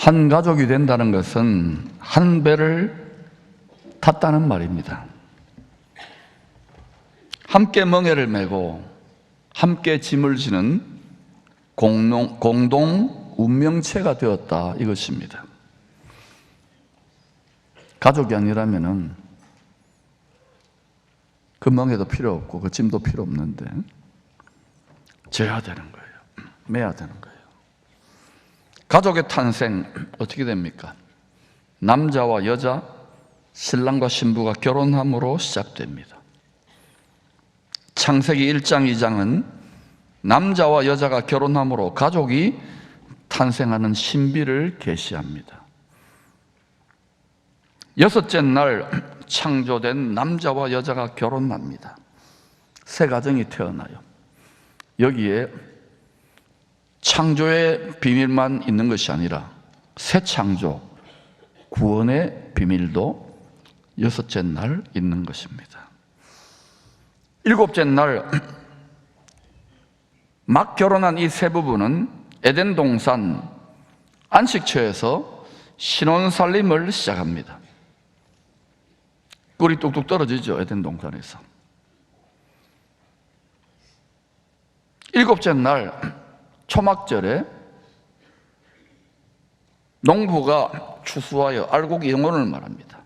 한 가족이 된다는 것은 한 배를 탔다는 말입니다. 함께 멍에를 메고 함께 짐을 지는 공동 운명체가 되었다, 이것입니다. 가족이 아니라면은 그 멍에도 필요 없고 그 짐도 필요 없는데 져야 되는 거예요. 매야 되는 거예요. 가족의 탄생 어떻게 됩니까? 남자와 여자, 신랑과 신부가 결혼함으로 시작됩니다. 창세기 1장, 2장은 남자와 여자가 결혼함으로 가족이 탄생하는 신비를 계시합니다. 여섯째 날 창조된 남자와 여자가 결혼합니다. 새 가정이 태어나요. 여기에 창조의 비밀만 있는 것이 아니라 새 창조, 구원의 비밀도 여섯째 날 있는 것입니다. 일곱째 날 막 결혼한 이 세 부부는 에덴 동산 안식처에서 신혼살림을 시작합니다. 꿀이 뚝뚝 떨어지죠, 에덴 동산에서. 일곱째 날 초막절에 농부가 추수하여 알곡 영혼을 말합니다.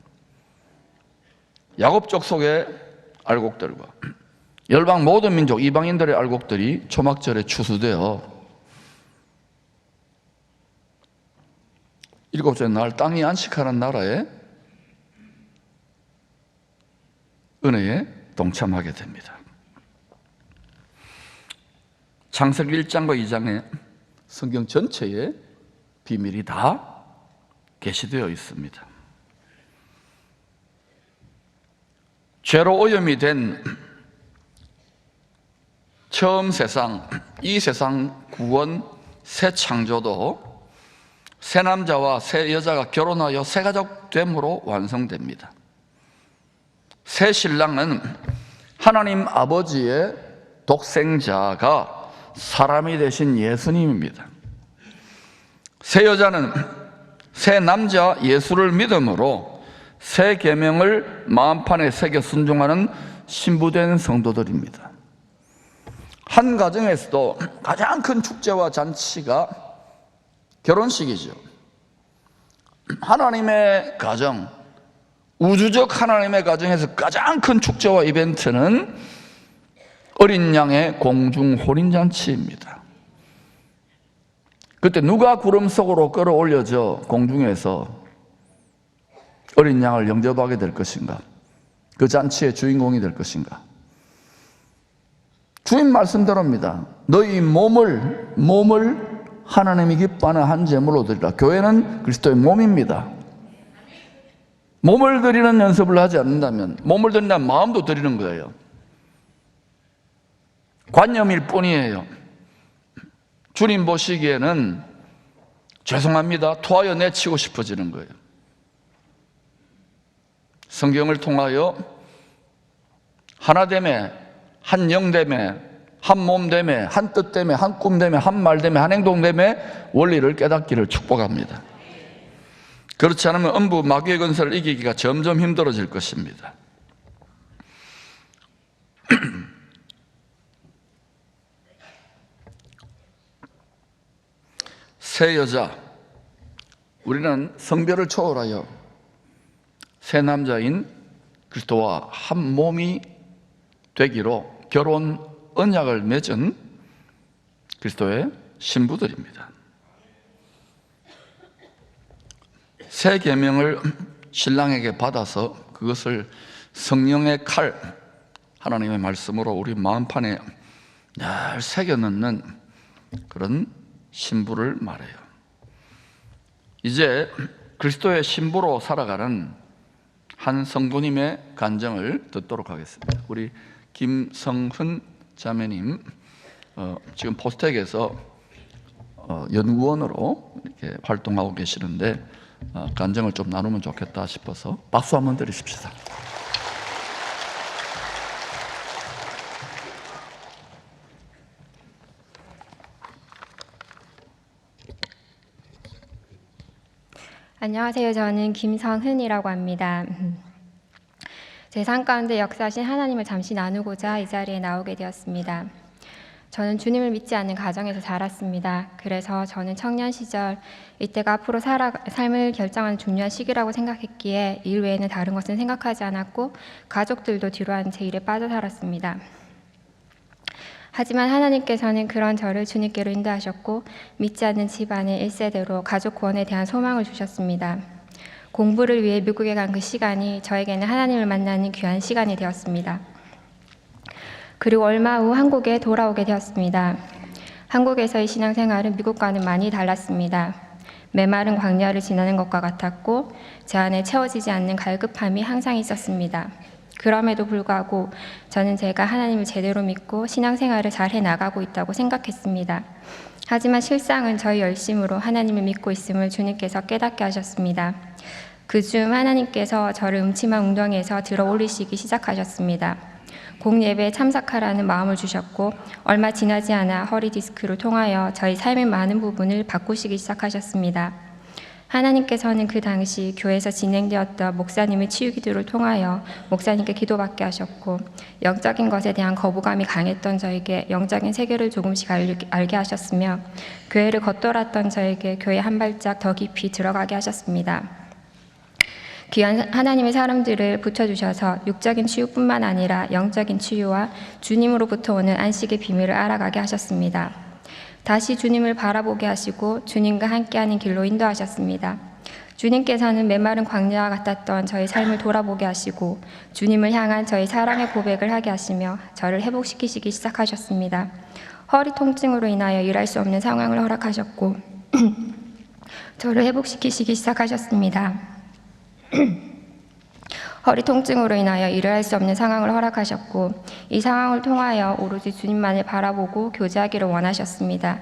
야곱 족속의 알곡들과 열방 모든 민족 이방인들의 알곡들이 초막절에 추수되어 일곱째 날 땅이 안식하는 나라의 은혜에 동참하게 됩니다. 창세기 1장과 2장에 성경 전체에 비밀이 다 게시되어 있습니다. 죄로 오염이 된 처음 세상, 이 세상 구원, 새 창조도 새 남자와 새 여자가 결혼하여 새 가족 됨으로 완성됩니다. 새 신랑은 하나님 아버지의 독생자가 사람이 되신 예수님입니다. 새 여자는 새 남자 예수를 믿음으로 새 계명을 마음판에 새겨 순종하는 신부된 성도들입니다. 한 가정에서도 가장 큰 축제와 잔치가 결혼식이죠. 하나님의 가정, 우주적 하나님의 가정에서 가장 큰 축제와 이벤트는 어린 양의 공중 혼인잔치입니다. 그때 누가 구름 속으로 끌어올려져 공중에서 어린 양을 영접하게 될 것인가? 그 잔치의 주인공이 될 것인가? 주님 말씀대로입니다. 너희 몸을 하나님이 기뻐하는 한 제물로 드리라. 교회는 그리스도의 몸입니다. 몸을 드리는 연습을 하지 않는다면, 몸을 드린다면 마음도 드리는 거예요. 관념일 뿐이에요. 주님 보시기에는 죄송합니다, 토하여 내치고 싶어지는 거예요. 성경을 통하여 하나됨에, 한 영됨에, 한 몸됨에, 한 뜻됨에, 한 꿈됨에, 한 말됨에, 한 행동됨에 원리를 깨닫기를 축복합니다. 그렇지 않으면 음부 마귀의 권세를 이기기가 점점 힘들어질 것입니다. 새 여자, 우리는 성별을 초월하여 새 남자인 그리스도와 한 몸이 되기로 결혼 언약을 맺은 그리스도의 신부들입니다. 새 계명을 신랑에게 받아서 그것을 성령의 칼, 하나님의 말씀으로 우리 마음판에 늘 새겨 넣는 그런 신부를 말해요. 이제 그리스도의 신부로 살아가는 한 성도님의 간증을 듣도록 하겠습니다. 우리 김성훈 자매님, 지금 포스텍에서 연구원으로 이렇게 활동하고 계시는데 간증을 좀 나누면 좋겠다 싶어서 박수 한번 드리십시다. 안녕하세요. 저는 김성흔이라고 합니다. 제 삶 가운데 역사하신 하나님을 잠시 나누고자 이 자리에 나오게 되었습니다. 저는 주님을 믿지 않는 가정에서 자랐습니다. 그래서 저는 청년 시절 이때가 앞으로 삶을 결정하는 중요한 시기라고 생각했기에 일 외에는 다른 것은 생각하지 않았고 가족들도 뒤로하는 제 일에 빠져 살았습니다. 하지만 하나님께서는 그런 저를 주님께로 인도하셨고 믿지 않는 집안의 1세대로 가족 구원에 대한 소망을 주셨습니다. 공부를 위해 미국에 간 그 시간이 저에게는 하나님을 만나는 귀한 시간이 되었습니다. 그리고 얼마 후 한국에 돌아오게 되었습니다. 한국에서의 신앙생활은 미국과는 많이 달랐습니다. 메마른 광야를 지나는 것과 같았고 제 안에 채워지지 않는 갈급함이 항상 있었습니다. 그럼에도 불구하고 저는 제가 하나님을 제대로 믿고 신앙생활을 잘 해나가고 있다고 생각했습니다. 하지만 실상은 저희 열심으로 하나님을 믿고 있음을 주님께서 깨닫게 하셨습니다. 그중 하나님께서 저를 음침한 웅덩이에서 들어 올리시기 시작하셨습니다. 공예배에 참석하라는 마음을 주셨고 얼마 지나지 않아 허리 디스크를 통하여 저희 삶의 많은 부분을 바꾸시기 시작하셨습니다. 하나님께서는 그 당시 교회에서 진행되었던 목사님의 치유 기도를 통하여 목사님께 기도받게 하셨고 영적인 것에 대한 거부감이 강했던 저에게 영적인 세계를 조금씩 알게 하셨으며 교회를 겉돌았던 저에게 교회 한 발짝 더 깊이 들어가게 하셨습니다. 귀한 하나님의 사람들을 붙여주셔서 육적인 치유뿐만 아니라 영적인 치유와 주님으로부터 오는 안식의 비밀을 알아가게 하셨습니다. 다시 주님을 바라보게 하시고 주님과 함께하는 길로 인도하셨습니다. 주님께서는 메마른 광야와 같았던 저의 삶을 돌아보게 하시고 주님을 향한 저의 사랑의 고백을 하게 하시며 저를 회복시키시기 시작하셨습니다. 허리 통증으로 인하여 일할 수 없는 상황을 허락하셨고 저를 회복시키시기 시작하셨습니다. 허리 통증으로 인하여 일을 할 수 없는 상황을 허락하셨고 이 상황을 통하여 오로지 주님만을 바라보고 교제하기를 원하셨습니다.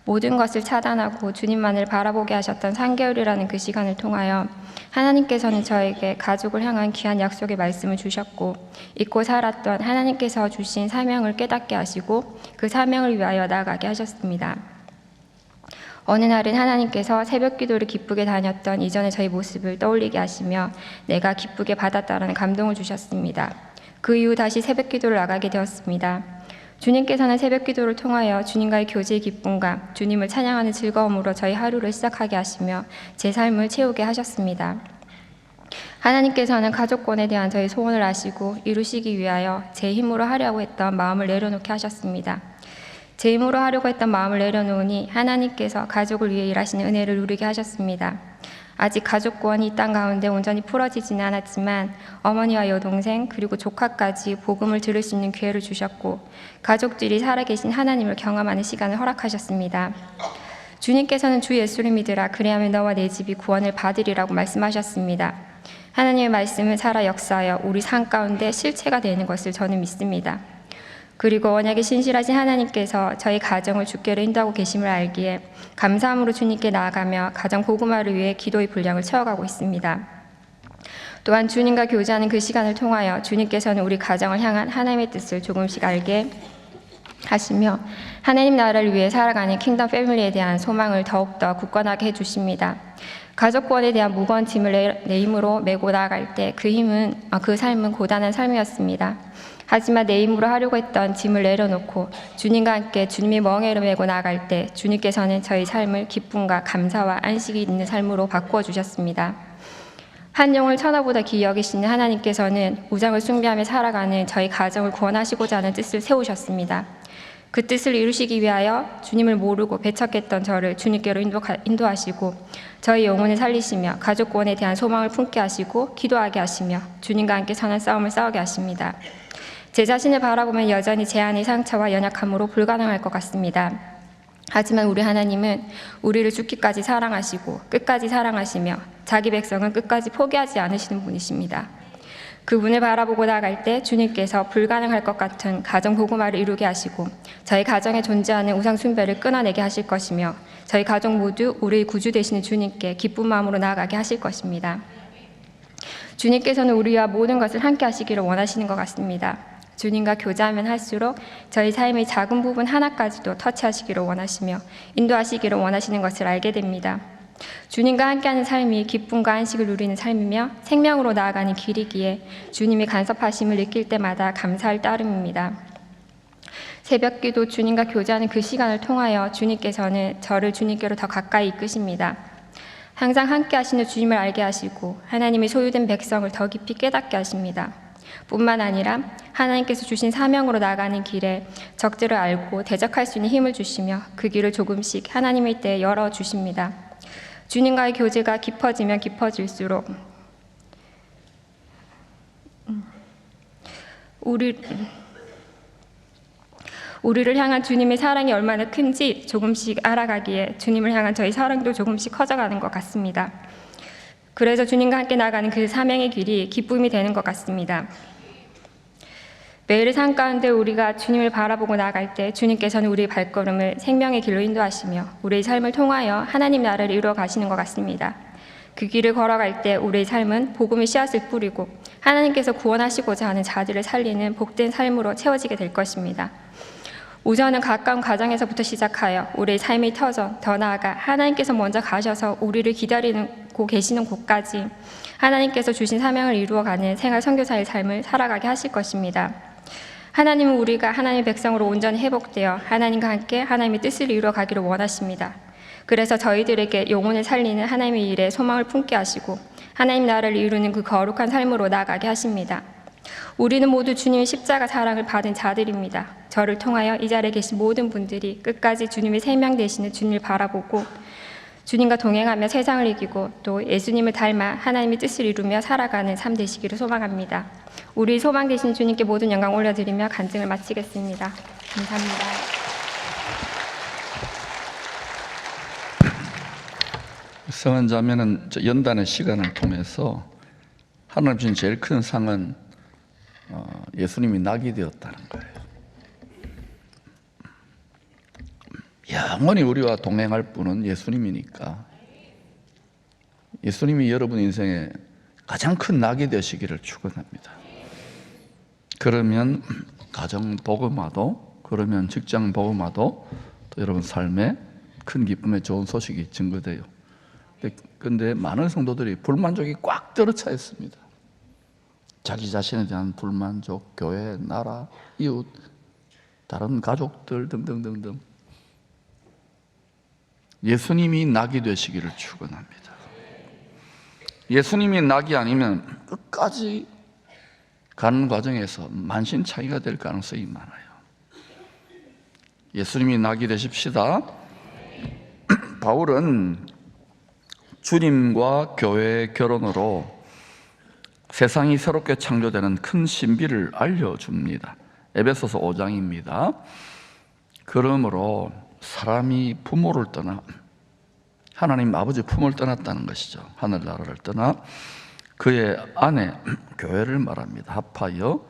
모든 것을 차단하고 주님만을 바라보게 하셨던 3개월이라는 그 시간을 통하여 하나님께서는 저에게 가족을 향한 귀한 약속의 말씀을 주셨고 잊고 살았던 하나님께서 주신 사명을 깨닫게 하시고 그 사명을 위하여 나아가게 하셨습니다. 어느 날은 하나님께서 새벽 기도를 기쁘게 다녔던 이전의 저희 모습을 떠올리게 하시며 내가 기쁘게 받았다라는 감동을 주셨습니다. 그 이후 다시 새벽 기도를 나가게 되었습니다. 주님께서는 새벽 기도를 통하여 주님과의 교제의 기쁨과 주님을 찬양하는 즐거움으로 저희 하루를 시작하게 하시며 제 삶을 채우게 하셨습니다. 하나님께서는 가족권에 대한 저희 소원을 아시고 이루시기 위하여 제 힘으로 하려고 했던 마음을 내려놓게 하셨습니다. 제 힘으로 하려고 했던 마음을 내려놓으니 하나님께서 가족을 위해 일하시는 은혜를 누리게 하셨습니다. 아직 가족권이 이 땅 가운데 온전히 풀어지지는 않았지만 어머니와 여동생 그리고 조카까지 복음을 들을 수 있는 기회를 주셨고 가족들이 살아계신 하나님을 경험하는 시간을 허락하셨습니다. 주님께서는 주 예수를 믿으라 그리하면 너와 내 집이 구원을 받으리라고 말씀하셨습니다. 하나님의 말씀은 살아 역사하여 우리 삶 가운데 실체가 되는 것을 저는 믿습니다. 그리고 언약에 신실하신 하나님께서 저희 가정을 주께로 인도하고 계심을 알기에 감사함으로 주님께 나아가며 가정 복음화를 위해 기도의 분량을 채워가고 있습니다. 또한 주님과 교제하는 그 시간을 통하여 주님께서는 우리 가정을 향한 하나님의 뜻을 조금씩 알게 하시며 하나님 나라를 위해 살아가는 킹덤 패밀리에 대한 소망을 더욱더 굳건하게 해주십니다. 가족권에 대한 무거운 짐을 내 힘으로 메고 나아갈 때 그 삶은 고단한 삶이었습니다. 하지만 내 힘으로 하려고 했던 짐을 내려놓고 주님과 함께 주님의 멍에를 메고 나아갈 때 주님께서는 저희 삶을 기쁨과 감사와 안식이 있는 삶으로 바꾸어 주셨습니다. 한 영을 천하보다 귀히 여기시는 하나님께서는 우상을 숭배하며 살아가는 저희 가정을 구원하시고자 하는 뜻을 세우셨습니다. 그 뜻을 이루시기 위하여 주님을 모르고 배척했던 저를 주님께로 인도하시고 저희 영혼을 살리시며 가족권에 대한 소망을 품게 하시고 기도하게 하시며 주님과 함께 선한 싸움을 싸우게 하십니다. 제 자신을 바라보면 여전히 제 안의 상처와 연약함으로 불가능할 것 같습니다. 하지만 우리 하나님은 우리를 죽기까지 사랑하시고 끝까지 사랑하시며 자기 백성은 끝까지 포기하지 않으시는 분이십니다. 그분을 바라보고 나아갈 때 주님께서 불가능할 것 같은 가정 복음화를 이루게 하시고 저희 가정에 존재하는 우상 숭배를 끊어내게 하실 것이며 저희 가족 모두 우리의 구주 되시는 주님께 기쁜 마음으로 나아가게 하실 것입니다. 주님께서는 우리와 모든 것을 함께 하시기를 원하시는 것 같습니다. 주님과 교제하면 할수록 저희 삶의 작은 부분 하나까지도 터치하시기를 원하시며 인도하시기를 원하시는 것을 알게 됩니다. 주님과 함께하는 삶이 기쁨과 안식을 누리는 삶이며 생명으로 나아가는 길이기에 주님이 간섭하심을 느낄 때마다 감사할 따름입니다. 새벽기도 주님과 교제하는 그 시간을 통하여 주님께서는 저를 주님께로 더 가까이 이끄십니다. 항상 함께 하시는 주님을 알게 하시고 하나님의 소유된 백성을 더 깊이 깨닫게 하십니다. 뿐만 아니라 하나님께서 주신 사명으로 나아가는 길에 적들을 알고 대적할 수 있는 힘을 주시며 그 길을 조금씩 하나님의 때에 열어주십니다. 주님과의 교제가 깊어지면 깊어질수록 우리를 향한 주님의 사랑이 얼마나 큰지 조금씩 알아가기에 주님을 향한 저희 사랑도 조금씩 커져가는 것 같습니다. 그래서 주님과 함께 나가는 그 사명의 길이 기쁨이 되는 것 같습니다. 매일의 삶 가운데 우리가 주님을 바라보고 나아갈 때 주님께서는 우리의 발걸음을 생명의 길로 인도하시며 우리의 삶을 통하여 하나님 나라를 이루어 가시는 것 같습니다. 그 길을 걸어갈 때 우리의 삶은 복음의 씨앗을 뿌리고 하나님께서 구원하시고자 하는 자들을 살리는 복된 삶으로 채워지게 될 것입니다. 우선은 가까운 가정에서부터 시작하여 우리의 삶의 터전, 더 나아가 하나님께서 먼저 가셔서 우리를 기다리고 계시는 곳까지 하나님께서 주신 사명을 이루어가는 생활 선교사의 삶을 살아가게 하실 것입니다. 하나님은 우리가 하나님의 백성으로 온전히 회복되어 하나님과 함께 하나님의 뜻을 이루어가기를 원하십니다. 그래서 저희들에게 영혼을 살리는 하나님의 일에 소망을 품게 하시고 하나님 나라를 이루는 그 거룩한 삶으로 나아가게 하십니다. 우리는 모두 주님의 십자가 사랑을 받은 자들입니다. 저를 통하여 이 자리에 계신 모든 분들이 끝까지 주님의 생명 되시는 주님을 바라보고 주님과 동행하며 세상을 이기고 또 예수님을 닮아 하나님의 뜻을 이루며 살아가는 삶 되시기를 소망합니다. 우리 소망 되신 주님께 모든 영광 올려드리며 간증을 마치겠습니다. 감사합니다. 성은 자매는 연단의 시간을 통해서 하나님 주신 제일 큰 상은 예수님이 낙이 되었다는 거예요. 영원히 우리와 동행할 분은 예수님이니까 예수님이 여러분 인생에 가장 큰 낙이 되시기를 축원합니다. 그러면 가정 복음화도, 그러면 직장 복음화도 또 여러분 삶에 큰 기쁨의 좋은 소식이 증거돼요. 그런데 많은 성도들이 불만족이 꽉 들어차 있습니다. 자기 자신에 대한 불만족, 교회, 나라, 이웃, 다른 가족들 등등등등. 예수님이 낙이 되시기를 축원합니다. 예수님이 낙이 아니면 끝까지 가는 과정에서 만신창이가 될 가능성이 많아요. 예수님이 낙이 되십시다. 바울은 주님과 교회의 결혼으로 세상이 새롭게 창조되는 큰 신비를 알려줍니다. 에베소서 5장입니다. 그러므로 사람이 부모를 떠나 하나님 아버지 품을 떠났다는 것이죠. 하늘나라를 떠나 그의 아내 교회를 말합니다. 합하여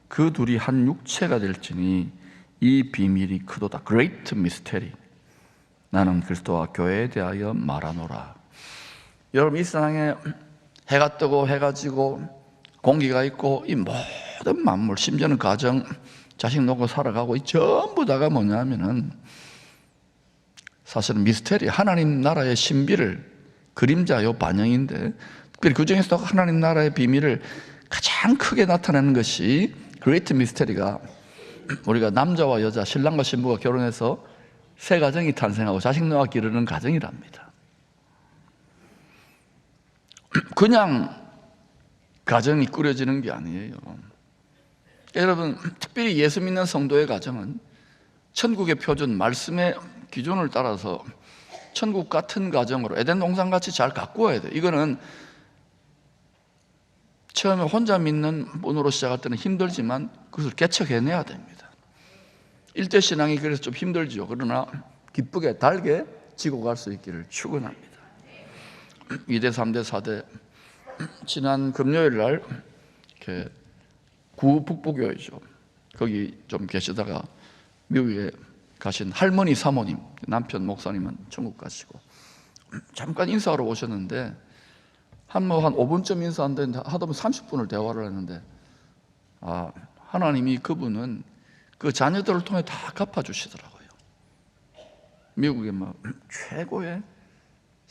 그 둘이 한 육체가 될지니 이 비밀이 크도다. Great mystery. 나는 그리스도와 교회에 대하여 말하노라. 여러분, 이 세상에 해가 뜨고 해가 지고 공기가 있고 이 모든 만물, 심지어는 가정, 자식 놓고 살아가고 이 전부 다가 뭐냐면은 사실은 미스테리, 하나님 나라의 신비를 그림자요 반영인데, 특별히 그 중에서도 하나님 나라의 비밀을 가장 크게 나타내는 것이 그레이트 미스테리가 우리가 남자와 여자, 신랑과 신부가 결혼해서 새 가정이 탄생하고 자식 낳아 기르는 가정이랍니다. 그냥 가정이 꾸려지는 게 아니에요. 여러분, 특별히 예수 믿는 성도의 가정은 천국의 표준, 말씀의 기준을 따라서 천국 같은 가정으로 에덴 동산같이 잘 가꾸어야 돼요. 이거는 처음에 혼자 믿는 분으로 시작할 때는 힘들지만 그것을 개척해내야 됩니다. 일대 신앙이 그래서 좀 힘들죠. 그러나 기쁘게 달게 지고 갈 수 있기를 축원합니다. 2대, 3대, 4대 지난 금요일 날 이렇게 구북부교회죠. 거기 좀 계시다가 미국에 가신 할머니 사모님, 남편 목사님은 천국 가시고 잠깐 인사하러 오셨는데 한 5분쯤 인사하는데 하다 보면 30분을 대화를 했는데 하나님이 그분은 그 자녀들을 통해 다 갚아주시더라고요. 미국의 최고의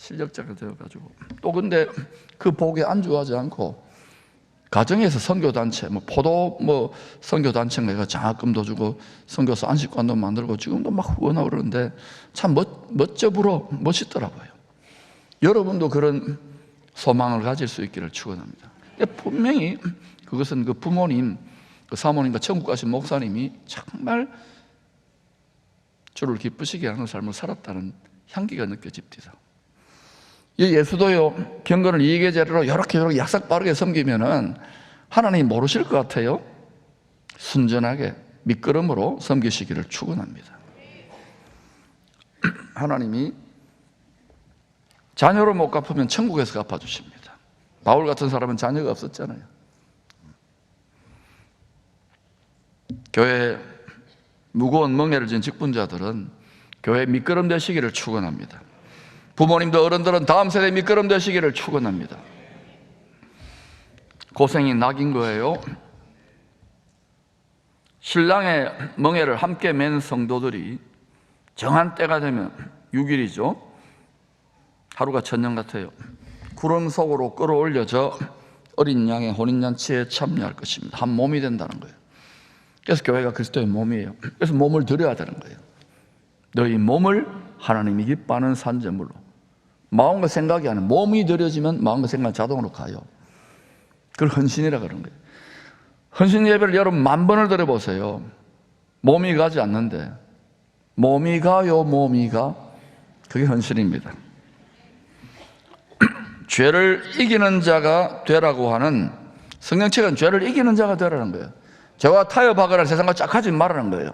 실력자가 되어가지고 또 근데 그 복에 안주하지 않고 가정에서 선교단체, 포도 선교단체가 내가 장학금도 주고 선교사 안식관도 만들고 지금도 막 후원하고 그러는데 참 멋져 불어 멋있더라고요. 여러분도 그런 소망을 가질 수 있기를 축원합니다. 분명히 그것은 그 부모님, 그 사모님과 천국 가신 목사님이 정말 주를 기쁘시게 하는 삶을 살았다는 향기가 느껴집니다. 예수도요, 경건을 이익의 재료로 이렇게 약삭 빠르게 섬기면은 하나님이 모르실 것 같아요. 순전하게 밑거름으로 섬기시기를 축원합니다. 하나님이 자녀를 못 갚으면 천국에서 갚아주십니다. 바울 같은 사람은 자녀가 없었잖아요. 교회에 무거운 멍에를 진 직분자들은 교회에 밑거름 되시기를 축원합니다. 부모님도 어른들은 다음 세대에 밑거름 되시기를 축원합니다. 고생이 낙인 거예요. 신랑의 멍에를 함께 맨 성도들이 정한 때가 되면 6일이죠. 하루가 천년 같아요. 구름 속으로 끌어올려져 어린 양의 혼인잔치에 참여할 것입니다. 한 몸이 된다는 거예요. 그래서 교회가 그리스도의 몸이에요. 그래서 몸을 드려야 되는 거예요. 너희 몸을 하나님이 기뻐하는 산제물로, 마음과 생각이 아니라 몸이 드려지면 마음과 생각은 자동으로 가요. 그걸 헌신이라 그런 거예요. 헌신 예배를 여러분 10,000번을 드려보세요. 몸이 가지 않는데, 몸이 가요, 몸이 가. 그게 헌신입니다. 죄를 이기는 자가 되라고 하는 성경책은 죄를 이기는 자가 되라는 거예요. 죄와 타협하거나 세상과 짝하지 말라는 거예요.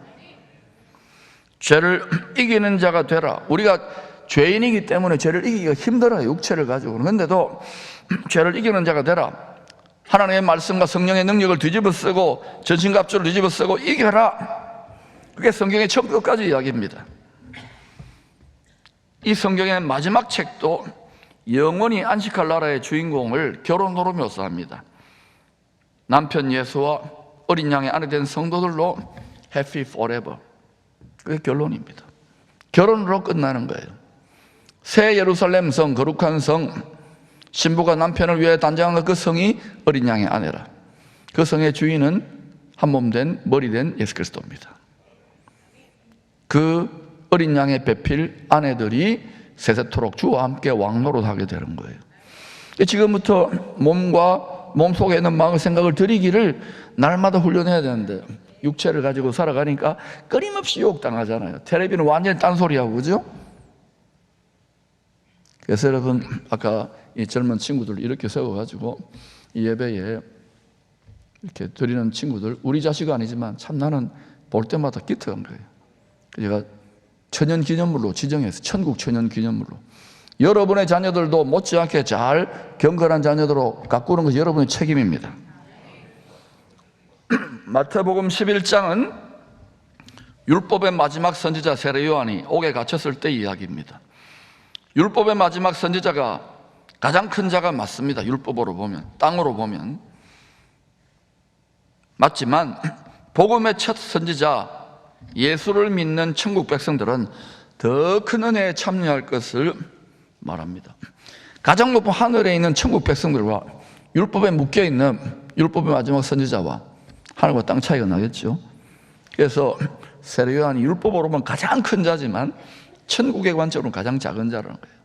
죄를 이기는 자가 되라. 우리가 죄인이기 때문에 죄를 이기기가 힘들어요. 육체를 가지고. 그런데도 죄를 이기는 자가 되라. 하나님의 말씀과 성령의 능력을 뒤집어 쓰고 전신갑주를 뒤집어 쓰고 이겨라. 그게 성경의 처음 끝까지 이야기입니다. 이 성경의 마지막 책도 영원히 안식할 나라의 주인공을 결혼으로 묘사합니다. 남편 예수와 어린 양의 아내 된 성도들로 happy forever. 그게 결론입니다. 결혼으로 끝나는 거예요. 새 예루살렘 성, 거룩한 성, 신부가 남편을 위해 단장한 그 성이 어린 양의 아내라. 그 성의 주인은 한 몸 된 머리 된 예수 그리스도입니다. 그 어린 양의 배필 아내들이 세세토록 주와 함께 왕노릇하게 되는 거예요. 지금부터 몸 속에 있는 마음의 생각을 드리기를 날마다 훈련해야 되는데 육체를 가지고 살아가니까 끊임없이 유혹당하잖아요. 텔레비는 완전히 딴소리하고, 그죠? 그래서 여러분, 아까 이 젊은 친구들 이렇게 세워가지고 이 예배에 이렇게 드리는 친구들, 우리 자식은 아니지만 참 나는 볼 때마다 기특한 거예요. 제가 천연 기념물로 지정해서 천국 천연 기념물로 여러분의 자녀들도 못지않게 잘 경건한 자녀들로 가꾸는 것이 여러분의 책임입니다. 마태복음 11장은 율법의 마지막 선지자 세례 요한이 옥에 갇혔을 때 이야기입니다. 율법의 마지막 선지자가 가장 큰 자가 맞습니다. 율법으로 보면, 땅으로 보면 맞지만 복음의 첫 선지자 예수를 믿는 천국 백성들은 더 큰 은혜에 참여할 것을 말합니다. 가장 높은 하늘에 있는 천국 백성들과 율법에 묶여있는 율법의 마지막 선지자와 하늘과 땅 차이가 나겠죠. 그래서 세례 요한이 율법으로 보면 가장 큰 자지만 천국의 관점으로는 가장 작은 자라는 거예요.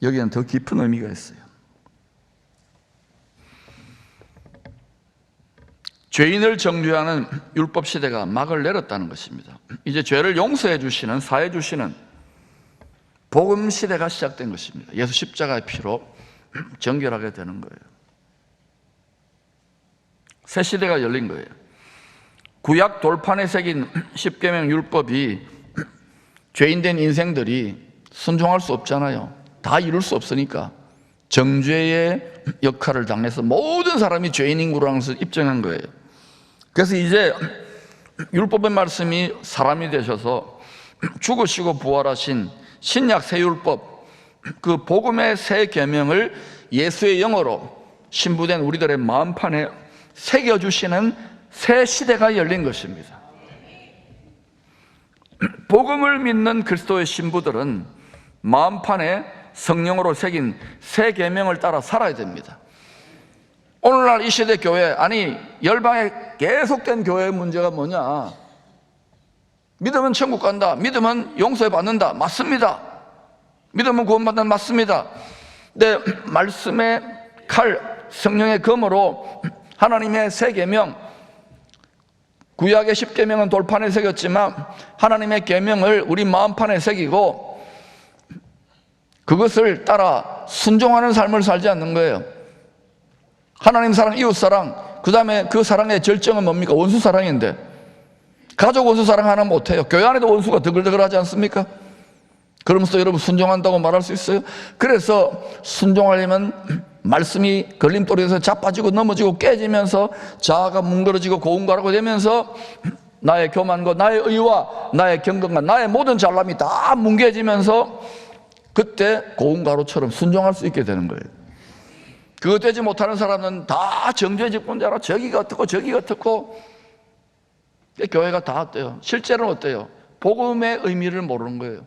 여기에는 더 깊은 의미가 있어요. 죄인을 정죄하는 율법 시대가 막을 내렸다는 것입니다. 이제 죄를 용서해 주시는, 사해 주시는 복음 시대가 시작된 것입니다. 예수 십자가의 피로 정결하게 되는 거예요. 새 시대가 열린 거예요. 구약 돌판에 새긴 십계명 율법이 죄인된 인생들이 순종할 수 없잖아요. 다 이룰 수 없으니까 정죄의 역할을 당해서 모든 사람이 죄인인 거라는 것을 입증한 거예요. 그래서 이제 율법의 말씀이 사람이 되셔서 죽으시고 부활하신 신약 새 율법, 그 복음의 새 계명을 예수의 영어로 신부된 우리들의 마음판에 새겨주시는 새 시대가 열린 것입니다. 복음을 믿는 그리스도의 신부들은 마음판에 성령으로 새긴 새 계명을 따라 살아야 됩니다. 오늘날 이 시대 교회, 아니 열방에 계속된 교회의 문제가 뭐냐? 믿으면 천국 간다, 믿으면 용서해 받는다, 맞습니다. 믿으면 구원받는다, 맞습니다. 근데 말씀의 칼, 성령의 검으로 하나님의 새 계명, 구약의 10계명은 돌판에 새겼지만 하나님의 계명을 우리 마음판에 새기고 그것을 따라 순종하는 삶을 살지 않는 거예요. 하나님 사랑, 이웃 사랑, 그 다음에 그 사랑의 절정은 뭡니까? 원수 사랑인데 가족 원수 사랑 하나 못해요. 교회 안에도 원수가 드글드글하지 않습니까? 그러면서 여러분 순종한다고 말할 수 있어요? 그래서 순종하려면 말씀이 걸림돌에서 자빠지고 넘어지고 깨지면서 자아가 뭉그러지고 고운가라고 되면서 나의 교만과 나의 의와 나의 경건과 나의 모든 잘남이 다 뭉개지면서 그때 고운가루처럼 순종할 수 있게 되는 거예요. 그거 되지 못하는 사람은 다 정죄 직분자라 저기가 어떻고 저기가 어떻고 교회가 다 어때요? 실제로는 어때요? 복음의 의미를 모르는 거예요.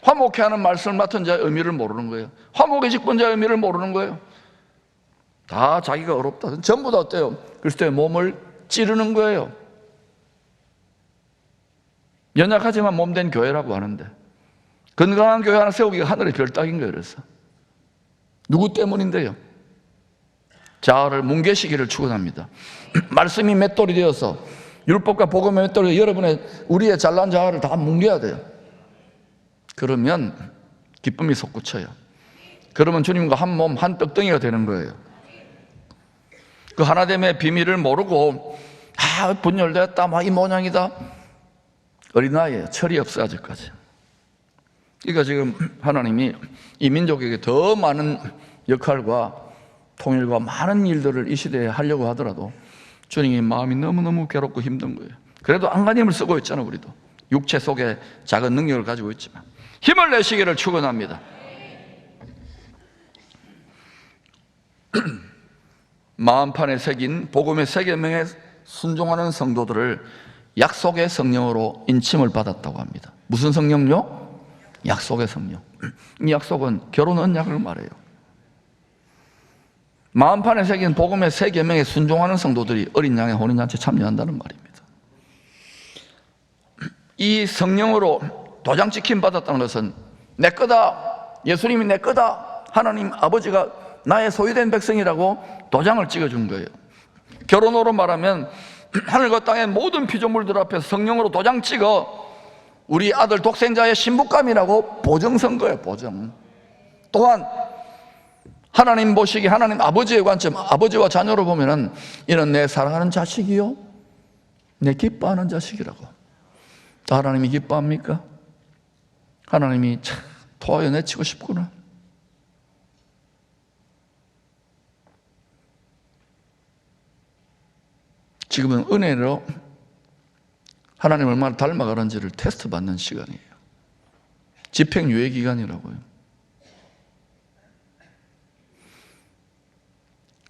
화목케 하는 말씀을 맡은 자의 의미를 모르는 거예요. 화목의 직분자의 의미를 모르는 거예요. 다 자기가 어렵다. 전부 다 어때요? 그리스도의 몸을 찌르는 거예요. 연약하지만 몸된 교회라고 하는데 건강한 교회 하나 세우기가 하늘의 별 따기인 거예요. 그래서 누구 때문인데요? 자아를 뭉개시기를 축원합니다. 말씀이 맷돌이 되어서 율법과 복음의 맷돌이 여러분의 우리의 잘난 자아를 다 뭉개야 돼요. 그러면 기쁨이 솟구쳐요. 그러면 주님과 한 몸, 한 떡덩이가 되는 거예요. 그 하나됨의 비밀을 모르고 분열됐다, 막 이 모양이다. 어린아이예요. 철이 없어 아직까지. 그러니까 지금 하나님이 이 민족에게 더 많은 역할과 통일과 많은 일들을 이 시대에 하려고 하더라도 주님의 마음이 너무너무 괴롭고 힘든 거예요. 그래도 안간힘을 쓰고 있잖아요. 우리도 육체 속에 작은 능력을 가지고 있지만 힘을 내시기를 축원합니다. 마음판에 새긴 복음의 새 계명에 순종하는 성도들을 약속의 성령으로 인침을 받았다고 합니다. 무슨 성령요? 약속의 성령. 이 약속은 결혼 언약을 말해요. 마음판에 새긴 복음의 새 계명에 순종하는 성도들이 어린 양의 혼인잔치에 참여한다는 말입니다. 이 성령으로 도장 찍힘 받았다는 것은 내 거다, 예수님이 내 거다, 하나님 아버지가 나의 소유된 백성이라고 도장을 찍어준 거예요. 결혼으로 말하면 하늘과 땅의 모든 피조물들 앞에 성령으로 도장 찍어 우리 아들 독생자의 신부감이라고 보증선 거예요. 보증. 또한 하나님 보시기, 하나님 아버지의 관점, 아버지와 자녀로 보면은 이는 내 사랑하는 자식이요, 내 기뻐하는 자식이라고. 하나님이 기뻐합니까? 하나님이 참 토하여 내치고 싶구나. 지금은 은혜로 하나님 얼마나 닮아가는지를 테스트 받는 시간이에요. 집행유예 기간이라고요.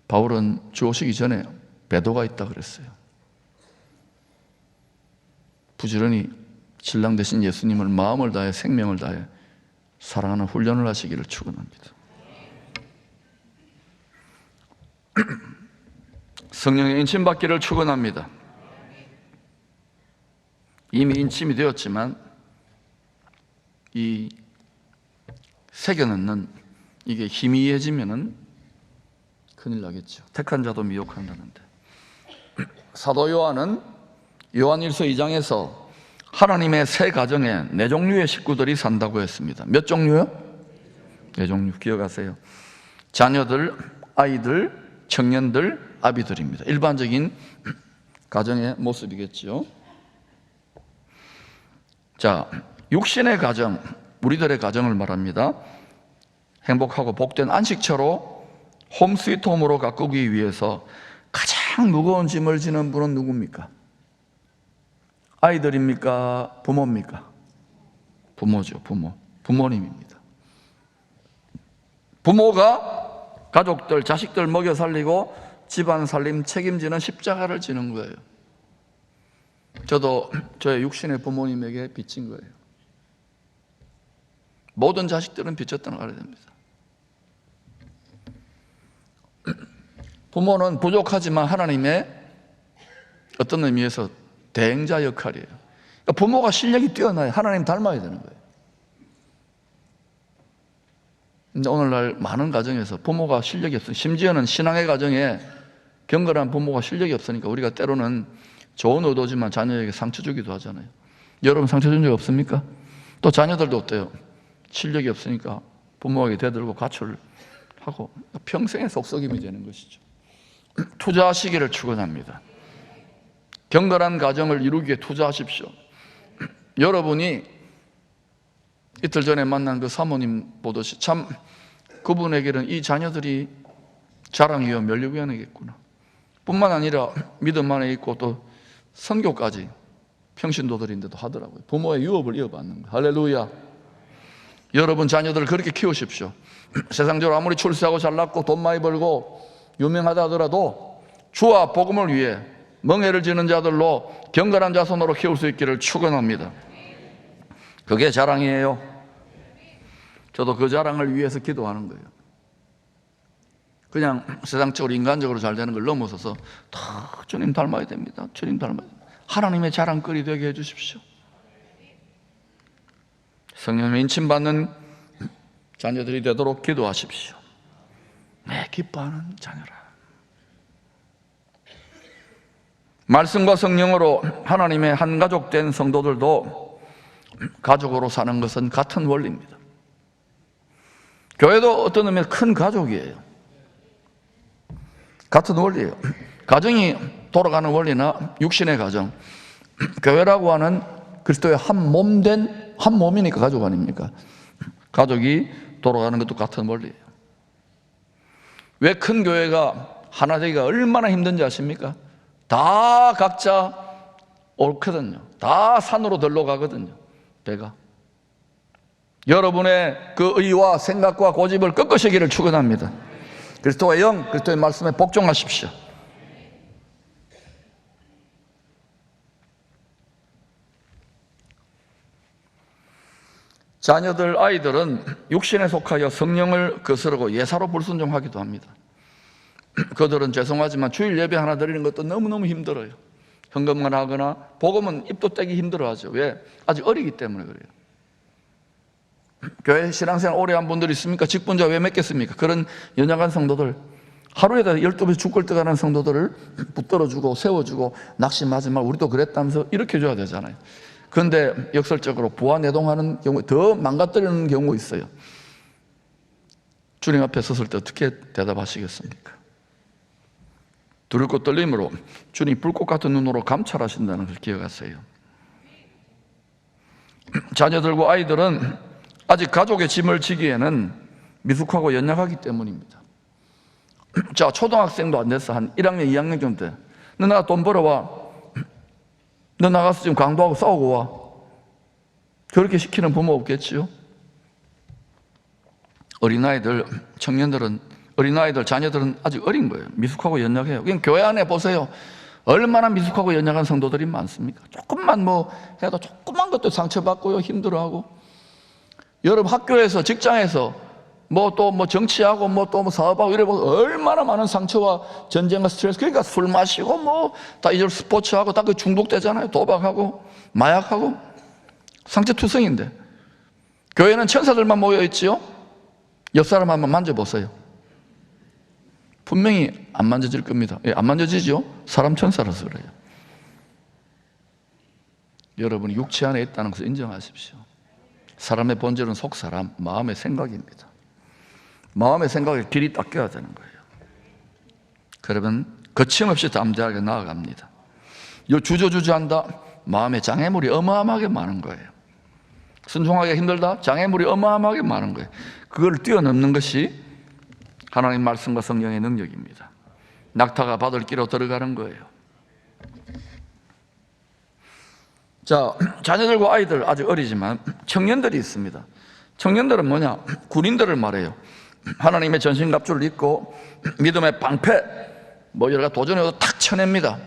바울은 주 오시기 전에 배도가 있다 그랬어요. 부지런히 신랑 되신 예수님을 마음을 다해 생명을 다해 사랑하는 훈련을 하시기를 축원합니다. 성령의 인침받기를 축원합니다. 이미 인침이 되었지만 이 새겨넣는 이게 희미해지면은 큰일 나겠죠. 택한 자도 미혹한다는데. 사도 요한은 요한일서 2장에서 하나님의 새 가정에 4종류의 식구들이 산다고 했습니다. 몇 종류요? 4종류 기억하세요. 자녀들, 아이들, 청년들, 아비들입니다. 일반적인 가정의 모습이겠죠. 자, 육신의 가정, 우리들의 가정을 말합니다. 행복하고 복된 안식처로 홈 스위트 홈으로 가꾸기 위해서 가장 무거운 짐을 지는 분은 누굽니까? 아이들입니까? 부모입니까? 부모죠. 부모님입니다. 부모가 가족들, 자식들 먹여 살리고 집안 살림 책임지는 십자가를 지는 거예요. 저도 저의 육신의 부모님에게 빚진 거예요. 모든 자식들은 빚졌다는 걸 알아야 됩니다. 부모는 부족하지만 하나님의 어떤 의미에서 대행자 역할이에요. 그러니까 부모가 실력이 뛰어나야 하나님 닮아야 되는 거예요. 근데 오늘날 많은 가정에서 부모가 실력이 없어요. 심지어는 신앙의 가정에 경건한 부모가 실력이 없으니까 우리가 때로는 좋은 의도지만 자녀에게 상처 주기도 하잖아요. 여러분 상처 준 적 없습니까? 또 자녀들도 어때요? 실력이 없으니까 부모에게 대들고 가출하고 평생의 속썩임이 되는 것이죠. 투자하시기를 축원합니다. 경건한 가정을 이루기 위해 투자하십시오. 여러분이 이틀 전에 만난 그 사모님 보듯이 참 그분에게는 이 자녀들이 자랑이요 면류관이겠구나. 뿐만 아니라 믿음 안에 있고 또 선교까지 평신도들인데도 하더라고요. 부모의 유업을 이어받는 거. 할렐루야. 여러분 자녀들을 그렇게 키우십시오. 세상적으로 아무리 출세하고 잘났고 돈 많이 벌고 유명하다 하더라도 주와 복음을 위해 멍해를 지는 자들로 경건한 자손으로 키울 수 있기를 축원합니다. 그게 자랑이에요. 저도 그 자랑을 위해서 기도하는 거예요. 그냥 세상적으로 인간적으로 잘 되는 걸 넘어서서 다 주님 닮아야 됩니다. 주님 닮아야 됩니다. 하나님의 자랑거리 되게 해주십시오. 성령의 인침받는 자녀들이 되도록 기도하십시오. 네, 기뻐하는 자녀라. 말씀과 성령으로 하나님의 한 가족 된 성도들도 가족으로 사는 것은 같은 원리입니다. 교회도 어떤 의미에서 큰 가족이에요. 같은 원리예요. 가정이 돌아가는 원리나 육신의 가정, 교회라고 하는 그리스도의 한 몸이니까 가족 아닙니까? 가족이 돌아가는 것도 같은 원리예요. 왜 큰 교회가 하나 되기가 얼마나 힘든지 아십니까? 다 각자 옳거든요. 다 산으로 들러가거든요. 배가. 여러분의 그 의와 생각과 고집을 꺾으시기를 축원합니다. 그리스도의 영, 그리스도의 말씀에 복종하십시오. 자녀들, 아이들은 육신에 속하여 성령을 거스르고 예사로 불순종하기도 합니다. 그들은 죄송하지만 주일 예배 하나 드리는 것도 너무너무 힘들어요. 현금만 하거나 복음은 입도 떼기 힘들어하죠. 왜? 아직 어리기 때문에 그래요. 교회 신앙생활 오래 한 분들 있습니까? 직분자 왜 맺겠습니까? 그런 연약한 성도들, 하루에다 12배 죽을 떠가는 성도들을 붙들어주고 세워주고 낙심하지 마, 우리도 그랬다면서 이렇게 줘야 되잖아요. 그런데 역설적으로 부하내동하는 경우에 더 망가뜨리는 경우가 있어요. 주님 앞에 섰을 때 어떻게 대답하시겠습니까? 두렵고 떨림으로 주님 불꽃 같은 눈으로 감찰하신다는 걸 기억하세요. 자녀들과 아이들은 아직 가족의 짐을 지기에는 미숙하고 연약하기 때문입니다. 자, 초등학생도 안 됐어. 한 1학년, 2학년 정도 돼. 너 나가 돈 벌어와. 너 나가서 지금 강도하고 싸우고 와. 그렇게 시키는 부모 없겠지요? 어린아이들, 청년들은, 자녀들은 아직 어린 거예요. 미숙하고 연약해요. 그냥 교회 안에 보세요. 얼마나 미숙하고 연약한 성도들이 많습니까? 조금만 뭐 해도 조그만 것도 상처받고요. 힘들어하고. 여러분 학교에서, 직장에서 뭐 또 뭐 정치하고 뭐 또 뭐 사업하고 이래 보면 얼마나 많은 상처와 전쟁과 스트레스. 그러니까 술 마시고 뭐 다 이제 스포츠하고 다 그 중독되잖아요. 도박하고 마약하고 상처투성인데 교회는 천사들만 모여 있지요. 옆 사람 한번 만져보세요. 분명히 안 만져질 겁니다. 예, 안 만져지죠. 사람 천사라서 그래요. 여러분이 육체 안에 있다는 것을 인정하십시오. 사람의 본질은 속사람, 마음의 생각입니다. 마음의 생각에 길이 닦여야 되는 거예요. 그러면 거침없이 담대하게 나아갑니다. 요 주저주저한다? 마음의 장애물이 어마어마하게 많은 거예요. 순종하기가 힘들다? 장애물이 어마어마하게 많은 거예요. 그걸 뛰어넘는 것이 하나님 말씀과 성령의 능력입니다. 낙타가 바들기로 들어가는 거예요. 자, 자녀들과 아이들 아직 어리지만 청년들이 있습니다. 청년들은 뭐냐? 군인들을 말해요. 하나님의 전신갑주를 입고 믿음의 방패, 뭐 여러 가지 도전해도 탁 쳐냅니다.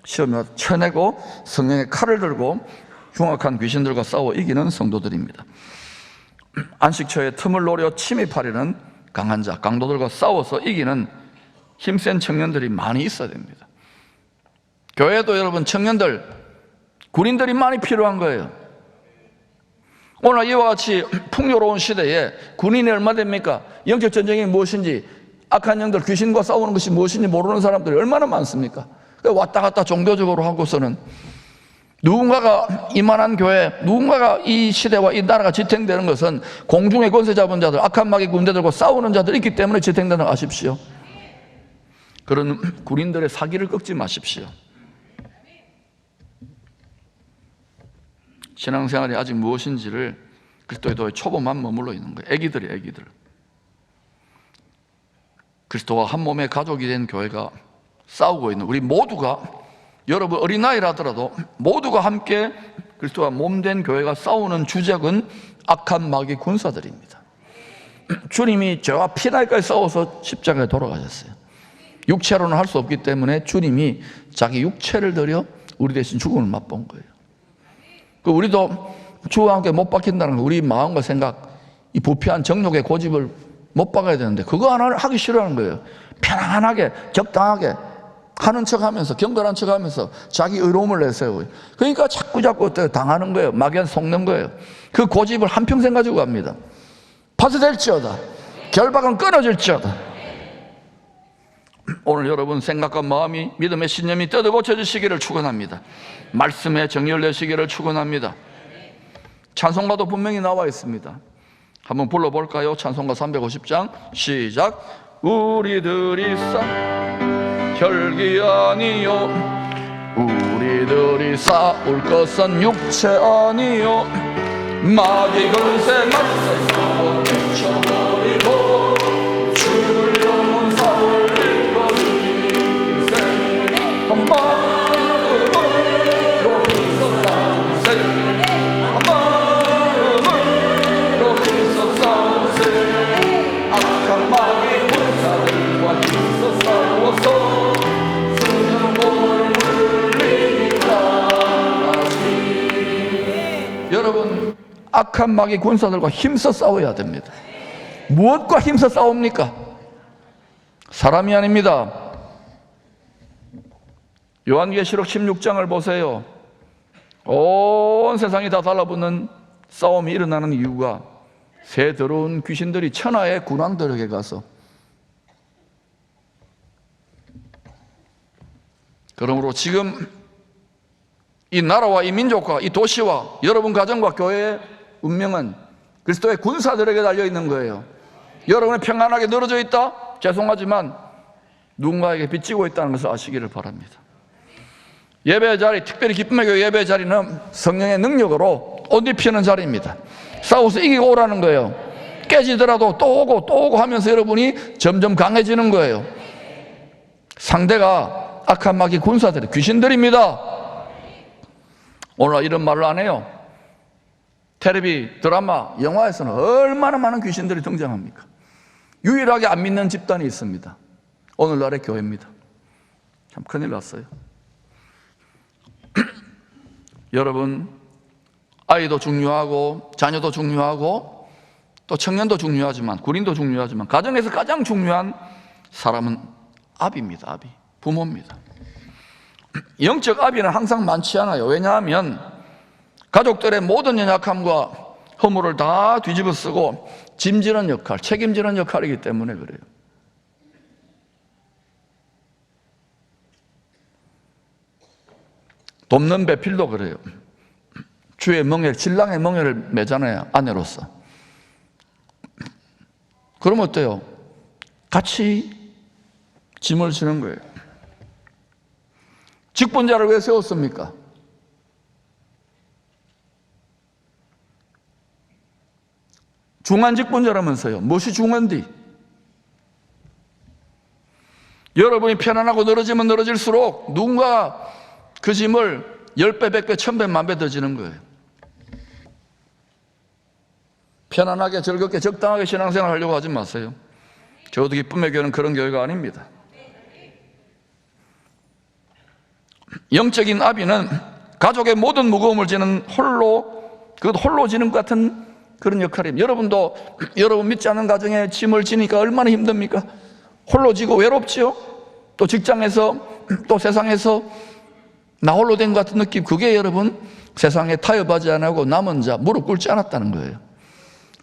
시험에 쳐내고 성령의 칼을 들고 흉악한 귀신들과 싸워 이기는 성도들입니다. 안식처의 틈을 노려 침입하려는 강한 자, 강도들과 싸워서 이기는 힘센 청년들이 많이 있어야 됩니다. 교회도 여러분 청년들, 군인들이 많이 필요한 거예요. 오늘 이와 같이 풍요로운 시대에 군인이 얼마 됩니까? 영적 전쟁이 무엇인지, 악한 영들, 귀신과 싸우는 것이 무엇인지 모르는 사람들이 얼마나 많습니까? 왔다 갔다 종교적으로 하고서는 누군가가 이만한 교회, 누군가가 이 시대와 이 나라가 지탱되는 것은 공중의 권세 잡은 자들, 악한 마귀 군대들과 싸우는 자들이 있기 때문에 지탱되는 거 아십시오. 그런 군인들의 사기를 꺾지 마십시오. 신앙생활이 아직 무엇인지를 그리스도의 초보만 머물러 있는 거예요. 애기들이에요, 애기들. 그리스도와 한 몸의 가족이 된 교회가 싸우고 있는, 우리 모두가, 여러분 어린아이라더라도 모두가 함께 그리스도와 몸된 교회가 싸우는 주적은 악한 마귀 군사들입니다. 주님이 죄와 피날까지 싸워서 십자가에 돌아가셨어요. 육체로는 할 수 없기 때문에 주님이 자기 육체를 들여 우리 대신 죽음을 맛본 거예요. 우리도 주와 함께 못 박힌다는 거, 우리 마음과 생각, 이 부패한 정욕의 고집을 못 박아야 되는데 그거 하나 하기 싫어하는 거예요. 편안하게 적당하게 하는 척하면서, 경건한 척하면서 자기 의로움을 내세워요. 그러니까 자꾸 당하는 거예요. 마귀한테 속는 거예요. 그 고집을 한평생 가지고 갑니다. 파쇄될지어다, 결박은 끊어질지어다. 오늘 여러분 생각과 마음이, 믿음의 신념이 뜯어고쳐지시기를 축원합니다. 말씀에 정의를 내시기를 축원합니다. 찬송가도 분명히 나와 있습니다. 한번 불러볼까요? 찬송가 350장 시작. 우리들이 혈기 아니요, 우리들이 싸울 것은 육체 아니요, 마귀 권세 맞서 싸워 뛰쳐버리고 주를 영원 살릴 것은 인생 마음으로 힘써 싸우세, 마음으로 힘써 싸우세. 악한 마귀 군사들과 힘써 싸워서 여러분, 악한 마귀 군사들과 힘써 싸워야 됩니다. 무엇과 힘써 싸웁니까? 사람이 아닙니다. 요한계시록 16장을 보세요. 온 세상이 다 달라붙는 싸움이 일어나는 이유가 새 더러운 귀신들이 천하의 군왕들에게 가서, 그러므로 지금 이 나라와 이 민족과 이 도시와 여러분 가정과 교회의 운명은 그리스도의 군사들에게 달려있는 거예요. 여러분이 평안하게 늘어져 있다? 죄송하지만 누군가에게 빚지고 있다는 것을 아시기를 바랍니다. 예배의 자리, 특별히 기쁨의 교회 예배의 자리는 성령의 능력으로 옷 입히는 자리입니다. 싸워서 이기고 오라는 거예요. 깨지더라도 또 오고 또 오고 하면서 여러분이 점점 강해지는 거예요. 상대가 악한 마귀 군사들이 귀신들입니다. 오늘 이런 말을 안 해요. 텔레비, 드라마, 영화에서는 얼마나 많은 귀신들이 등장합니까? 유일하게 안 믿는 집단이 있습니다. 오늘날의 교회입니다. 참 큰일 났어요. 여러분, 아이도 중요하고 자녀도 중요하고 또 청년도 중요하지만 군인도 중요하지만 가정에서 가장 중요한 사람은 아비입니다. 아비, 부모입니다. 영적 아비는 항상 많지 않아요. 왜냐하면 가족들의 모든 연약함과 허물을 다 뒤집어 쓰고 짐지는 역할, 책임지는 역할이기 때문에 그래요. 돕는 배필도 그래요. 주의 멍에, 신랑의 멍에를 매잖아요, 아내로서. 그러면 어때요? 같이 짐을 지는 거예요. 직분자를 왜 세웠습니까? 중한 직분자라면서요. 무엇이 중한디? 여러분이 편안하고 늘어지면 늘어질수록 누군가 그 짐을 10배, 100배, 1000배, 10,000배 더 지는 거예요. 편안하게, 즐겁게, 적당하게 신앙생활 하려고 하지 마세요. 저도 기쁨의 교회는 그런 교회가 아닙니다. 영적인 아비는 가족의 모든 무거움을 지는 홀로 지는 것 같은 그런 역할입니다. 여러분도 여러분 믿지 않는 가정에 짐을 지니까 얼마나 힘듭니까? 홀로 지고 외롭지요? 또 직장에서 또 세상에서 나 홀로 된 것 같은 느낌, 그게 여러분 세상에 타협하지 않고 남은 자 무릎 꿇지 않았다는 거예요.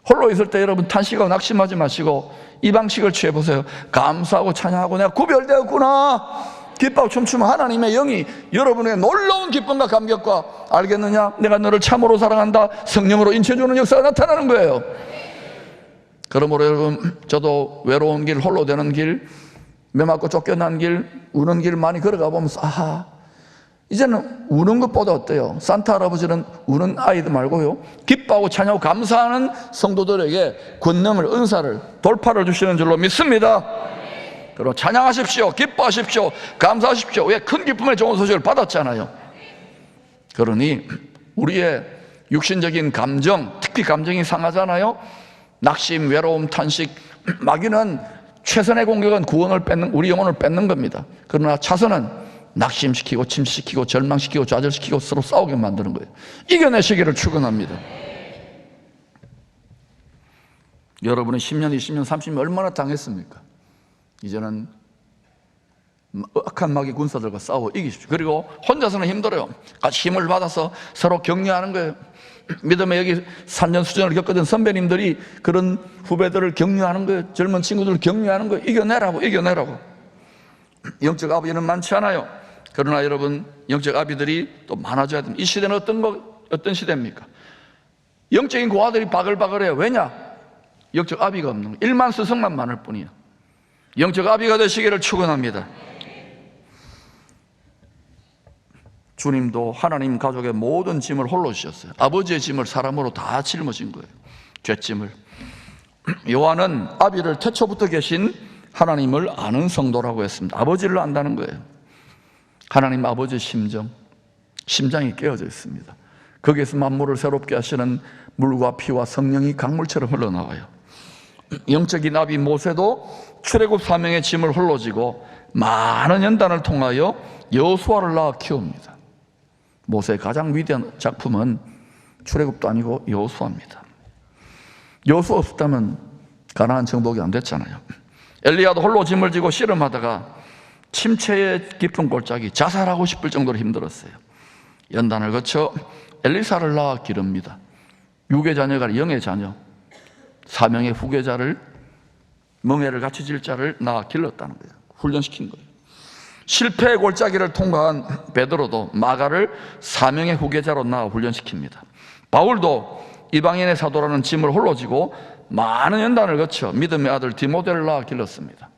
홀로 있을 때 여러분 탄식하고 낙심하지 마시고 이 방식을 취해보세요. 감사하고 찬양하고 내가 구별되었구나, 기뻐하고 춤추면 하나님의 영이 여러분의 놀라운 기쁨과 감격과, 알겠느냐, 내가 너를 참으로 사랑한다, 성령으로 인쳐주는 역사가 나타나는 거예요. 그러므로 여러분, 저도 외로운 길, 홀로 되는 길, 매맞고 쫓겨난 길, 우는 길 많이 걸어가 보면서 아하, 이제는 우는 것보다 어때요? 산타 할아버지는 우는 아이들 말고요, 기뻐하고 찬양하고 감사하는 성도들에게 권능을, 은사를, 돌파를 주시는 줄로 믿습니다. 그럼 찬양하십시오, 기뻐하십시오, 감사하십시오. 왜? 큰 기쁨의 좋은 소식을 받았잖아요. 그러니 우리의 육신적인 감정, 특히 감정이 상하잖아요. 낙심, 외로움, 탄식, 마귀는 최선의 공격은 구원을 뺏는, 우리 영혼을 뺏는 겁니다. 그러나 차선은 낙심시키고 침시키고 절망시키고 좌절시키고 서로 싸우게 만드는 거예요. 이겨내시기를 축원합니다. 여러분은 10년, 20년, 30년 얼마나 당했습니까? 이제는 악한 마귀 군사들과 싸워 이기십시오. 그리고 혼자서는 힘들어요. 같이 힘을 받아서 서로 격려하는 거예요. 믿음의 여기 3년 수련을 겪거든 선배님들이 그런 후배들을 격려하는 거예요. 젊은 친구들을 격려하는 거예요. 이겨내라고, 이겨내라고. 영적 아버지는 많지 않아요. 그러나 여러분, 영적 아비들이 또 많아져야 됩니다. 이 시대는 어떤 시대입니까? 영적인 고아들이 바글바글해요. 왜냐? 영적 아비가 없는 거예요. 일만 스승만 많을 뿐이에요. 영적 아비가 되시기를 축원합니다. 주님도 하나님 가족의 모든 짐을 홀로 지셨어요. 아버지의 짐을 사람으로 다 짊어진 거예요. 죄짐을. 요한은 아비를 태초부터 계신 하나님을 아는 성도라고 했습니다. 아버지를 안다는 거예요. 하나님 아버지의 심장이 깨어져 있습니다. 거기에서 만물을 새롭게 하시는 물과 피와 성령이 강물처럼 흘러나와요. 영적인 아비 모세도 출애굽 사명의 짐을 홀로 지고 많은 연단을 통하여 여호수아를 낳아 키웁니다. 모세의 가장 위대한 작품은 출애굽도 아니고 여호수아입니다. 여호수아 없었다면 가나안 정복이 안 됐잖아요. 엘리야도 홀로 짐을 지고 씨름하다가 침체의 깊은 골짜기, 자살하고 싶을 정도로 힘들었어요. 연단을 거쳐 엘리사를 낳아 기릅니다. 육의 자녀가 아니라 영의 자녀, 사명의 후계자를, 멍에를 같이 질 자를 낳아 길렀다는 거예요. 훈련시킨 거예요. 실패의 골짜기를 통과한 베드로도 마가를 사명의 후계자로 낳아 훈련시킵니다. 바울도 이방인의 사도라는 짐을 홀로 지고 많은 연단을 거쳐 믿음의 아들 디모데를 낳아 길렀습니다.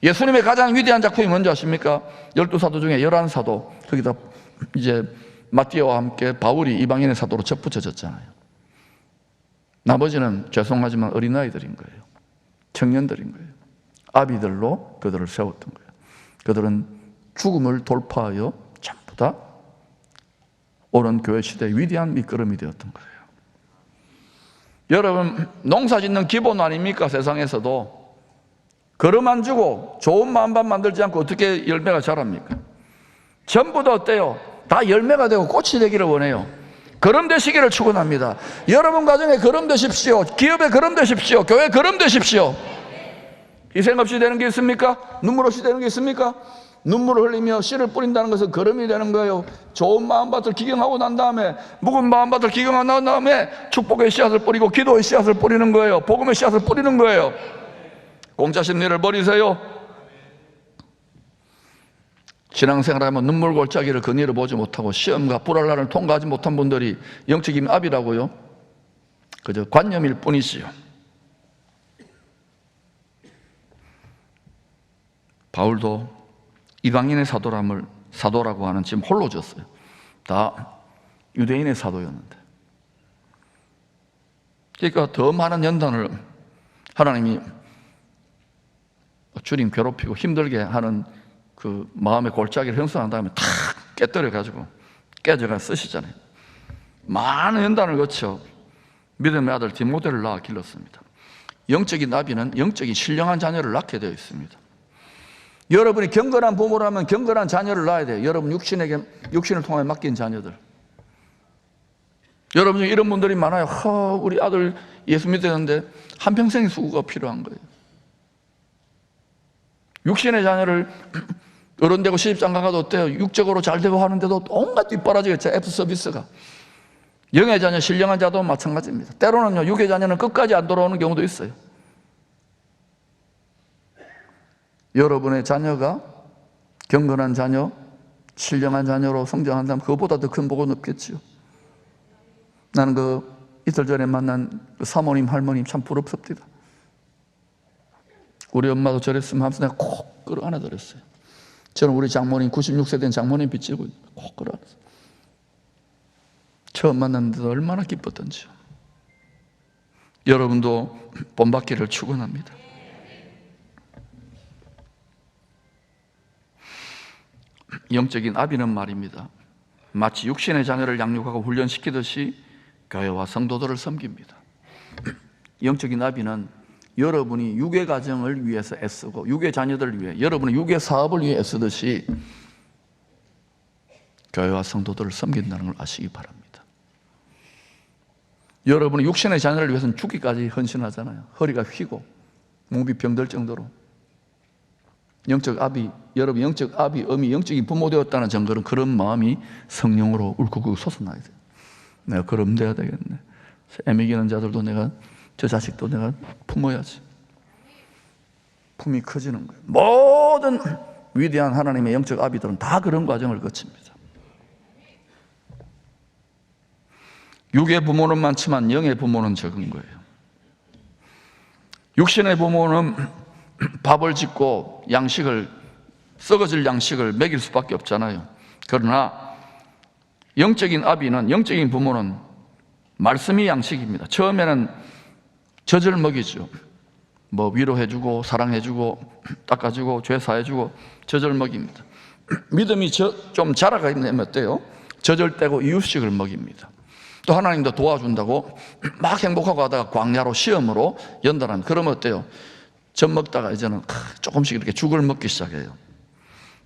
예수님의 가장 위대한 작품이 뭔지 아십니까? 12사도 중에 11사도, 거기다 이제 마띠아와 함께 바울이 이방인의 사도로 접붙여졌잖아요. 나머지는 죄송하지만 어린아이들인 거예요. 청년들인 거예요. 아비들로 그들을 세웠던 거예요. 그들은 죽음을 돌파하여 전부 다 오는 교회 시대의 위대한 밑거름이 되었던 거예요. 여러분, 농사 짓는 기본 아닙니까? 세상에서도 걸음 안 주고 좋은 마음밭 만들지 않고 어떻게 열매가 자랍니까? 전부 다 어때요? 다 열매가 되고 꽃이 되기를 원해요. 걸음 되시기를 축원합니다. 여러분 가정에 걸음 되십시오. 기업에 걸음 되십시오. 교회에 걸음 되십시오. 희생 없이 되는 게 있습니까? 눈물 없이 되는 게 있습니까? 눈물을 흘리며 씨를 뿌린다는 것은 걸음이 되는 거예요. 좋은 마음밭을 기경하고 난 다음에, 묵은 마음밭을 기경하고 난 다음에 축복의 씨앗을 뿌리고 기도의 씨앗을 뿌리는 거예요. 복음의 씨앗을 뿌리는 거예요. 공짜 심리를 버리세요. 신앙생활하면 눈물 골짜기를 그늘을 보지 못하고 시험과 불알란을 통과하지 못한 분들이 영적인 압이라고요? 그저 관념일 뿐이지요. 바울도 이방인의 사도라고 하는 지금 홀로 졌어요. 다 유대인의 사도였는데. 그러니까 더 많은 연단을 하나님이 주님 괴롭히고 힘들게 하는 그 마음의 골짜기를 형성한 다음에 탁 깨뜨려가지고 깨져가 쓰시잖아요. 많은 연단을 거쳐 믿음의 아들 디모데를 낳아 길렀습니다. 영적인 나비는 영적인 신령한 자녀를 낳게 되어 있습니다. 여러분이 경건한 부모라면 경건한 자녀를 낳아야 돼요. 여러분 육신을 통해 맡긴 자녀들. 여러분 중에 이런 분들이 많아요. 우리 아들 예수 믿었는데 한평생의 수고가 필요한 거예요. 육신의 자녀를 어른 되고 시집장가 가도 어때요? 육적으로 잘 되고 하는데도 온갖 뒷바라지가 F 서비스가. 영의 자녀, 신령한 자도 마찬가지입니다. 때로는요, 육의 자녀는 끝까지 안 돌아오는 경우도 있어요. 여러분의 자녀가 경건한 자녀, 신령한 자녀로 성장한다면 그것보다 더 큰 복은 없겠지요. 나는 이틀 전에 만난 사모님, 할머님 참 부럽습니다. 우리 엄마도 저랬으면 하면서 내가 콕 끌어안아드렸어요. 저는 우리 장모님, 96세 된 장모님 빚지고 콕 끌어안았어요. 처음 만났는데도 얼마나 기뻤던지요. 여러분도 본받기를 축원합니다. 영적인 아비는 말입니다, 마치 육신의 자녀를 양육하고 훈련시키듯이 교회와 성도들을 섬깁니다. 영적인 아비는 여러분이 육의 가정을 위해서 애쓰고 육의 자녀들을 위해, 여러분이 육의 사업을 위해 애쓰듯이 교회와 성도들을 섬긴다는 걸 아시기 바랍니다. 여러분이 육신의 자녀를 위해서는 죽기까지 헌신하잖아요. 허리가 휘고 몸이 병들 정도로. 영적 아비, 여러분 영적 아비, 어미, 영적인 부모 되었다는 증거는 그런 마음이 성령으로 울컥울컥 솟아나야 돼요. 내가 그럼 돼야 되겠네. 애미기는 자들도 내가, 저 자식도 내가 품어야지. 품이 커지는 거예요. 모든 위대한 하나님의 영적 아비들은 다 그런 과정을 거칩니다. 육의 부모는 많지만 영의 부모는 적은 거예요. 육신의 부모는 밥을 짓고 양식을, 썩어질 양식을 먹일 수밖에 없잖아요. 그러나 영적인 아비는, 영적인 부모는 말씀이 양식입니다. 처음에는 젖을 먹이죠. 위로해주고 사랑해주고 닦아주고 죄 사해주고 젖을 먹입니다. 믿음이 좀 자라가면 어때요? 젖을 떼고 이유식을 먹입니다. 또 하나님도 도와준다고 막 행복하고 하다가 광야로 시험으로 연단합니다. 그러면 어때요? 젖 먹다가 이제는 조금씩 이렇게 죽을 먹기 시작해요.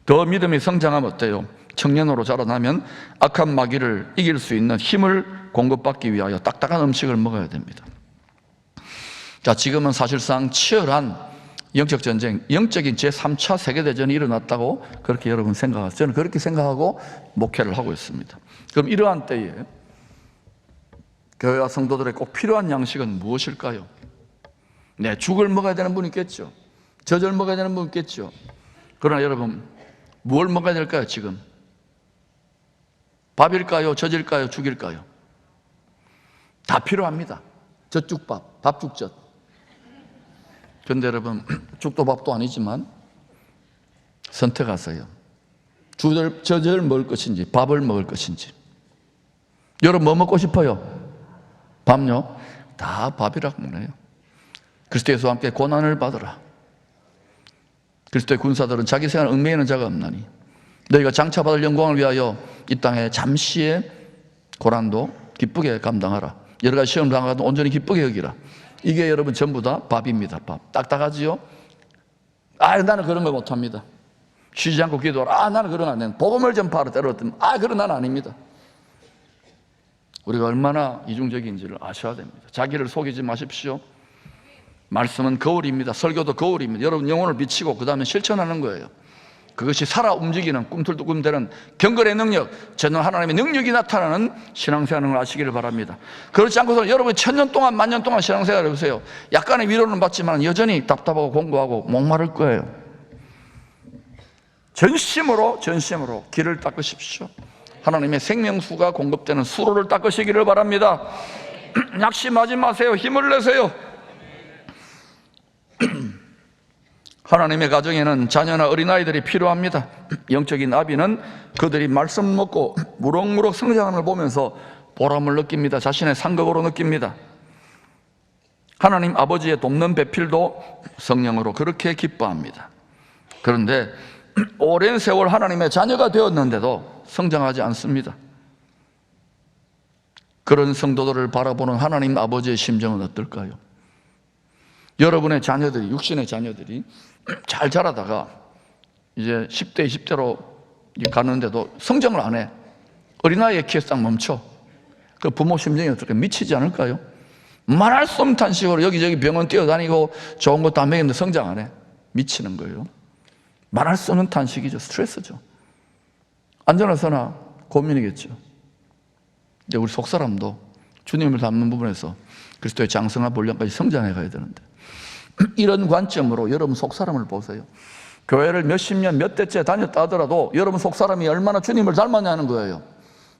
더 믿음이 성장하면 어때요? 청년으로 자라나면 악한 마귀를 이길 수 있는 힘을 공급받기 위하여 딱딱한 음식을 먹어야 됩니다. 자, 지금은 사실상 치열한 영적 전쟁, 영적인 제3차 세계대전이 일어났다고 그렇게 여러분 생각하세요. 저는 그렇게 생각하고 목회를 하고 있습니다. 그럼 이러한 때에 교회와 성도들의 꼭 필요한 양식은 무엇일까요? 네, 죽을 먹어야 되는 분이 있겠죠. 젖을 먹어야 되는 분이 있겠죠. 그러나 여러분, 뭘 먹어야 될까요, 지금? 밥일까요? 젖일까요? 죽일까요? 다 필요합니다. 젖죽밥, 밥죽젖. 그런데 여러분, 죽도 밥도 아니지만 선택하세요. 젖을 먹을 것인지 밥을 먹을 것인지. 여러분 뭐 먹고 싶어요? 밥요? 다 밥이라고 먹네요. 그리스도 예수와 함께 고난을 받으라. 그리스도의 군사들은 자기 생활을 얽매이는 자가 없나니 너희가 장차받을 영광을 위하여 이 땅에 잠시의 고난도 기쁘게 감당하라. 여러 가지 시험을 당하도 온전히 기쁘게 여기라. 이게 여러분 전부 다 밥입니다. 밥. 딱딱하지요? 나는 그런 거 못합니다. 쉬지 않고 기도하라. 나는 그런 거 안 돼. 복음을 전파하라. 때렸더니 그런 나는 아닙니다. 우리가 얼마나 이중적인지를 아셔야 됩니다. 자기를 속이지 마십시오. 말씀은 거울입니다. 설교도 거울입니다. 여러분 영혼을 비치고 그 다음에 실천하는 거예요. 그것이 살아 움직이는 꿈틀꿈틀대는 경건의 능력, 저는 하나님의 능력이 나타나는 신앙생활을 아시기를 바랍니다. 그렇지 않고서 여러분이 1000년 동안 만년 동안 신앙생활을 해보세요. 약간의 위로는 받지만 여전히 답답하고 공고하고 목마를 거예요. 전심으로 길을 닦으십시오. 하나님의 생명수가 공급되는 수로를 닦으시기를 바랍니다. 낙심하지 마세요. 힘을 내세요. 하나님의 가정에는 자녀나 어린아이들이 필요합니다. 영적인 아비는 그들이 말씀 먹고 무럭무럭 성장하는 걸 보면서 보람을 느낍니다. 자신의 상급으로 느낍니다. 하나님 아버지의 돕는 배필도 성령으로 그렇게 기뻐합니다. 그런데 오랜 세월 하나님의 자녀가 되었는데도 성장하지 않습니다. 그런 성도들을 바라보는 하나님 아버지의 심정은 어떨까요? 여러분의 자녀들이, 육신의 자녀들이 잘 자라다가 이제 10대, 20대로 가는데도 성장을 안 해. 어린아이의 키에 싹 멈춰. 그 부모 심정이 어떨까? 미치지 않을까요? 말할 수 없는 탄식으로 여기저기 병원 뛰어다니고 좋은 것도 안 먹였는데 성장 안 해. 미치는 거예요. 말할 수 없는 탄식이죠. 스트레스죠. 안전하서나 고민이겠죠. 근데 우리 속사람도 주님을 닮는 부분에서 그리스도의 장성화 본령까지 성장해 가야 되는데, 이런 관점으로 여러분 속사람을 보세요. 교회를 몇십 년, 몇 대째 다녔다 하더라도 여러분 속사람이 얼마나 주님을 닮았냐는 거예요.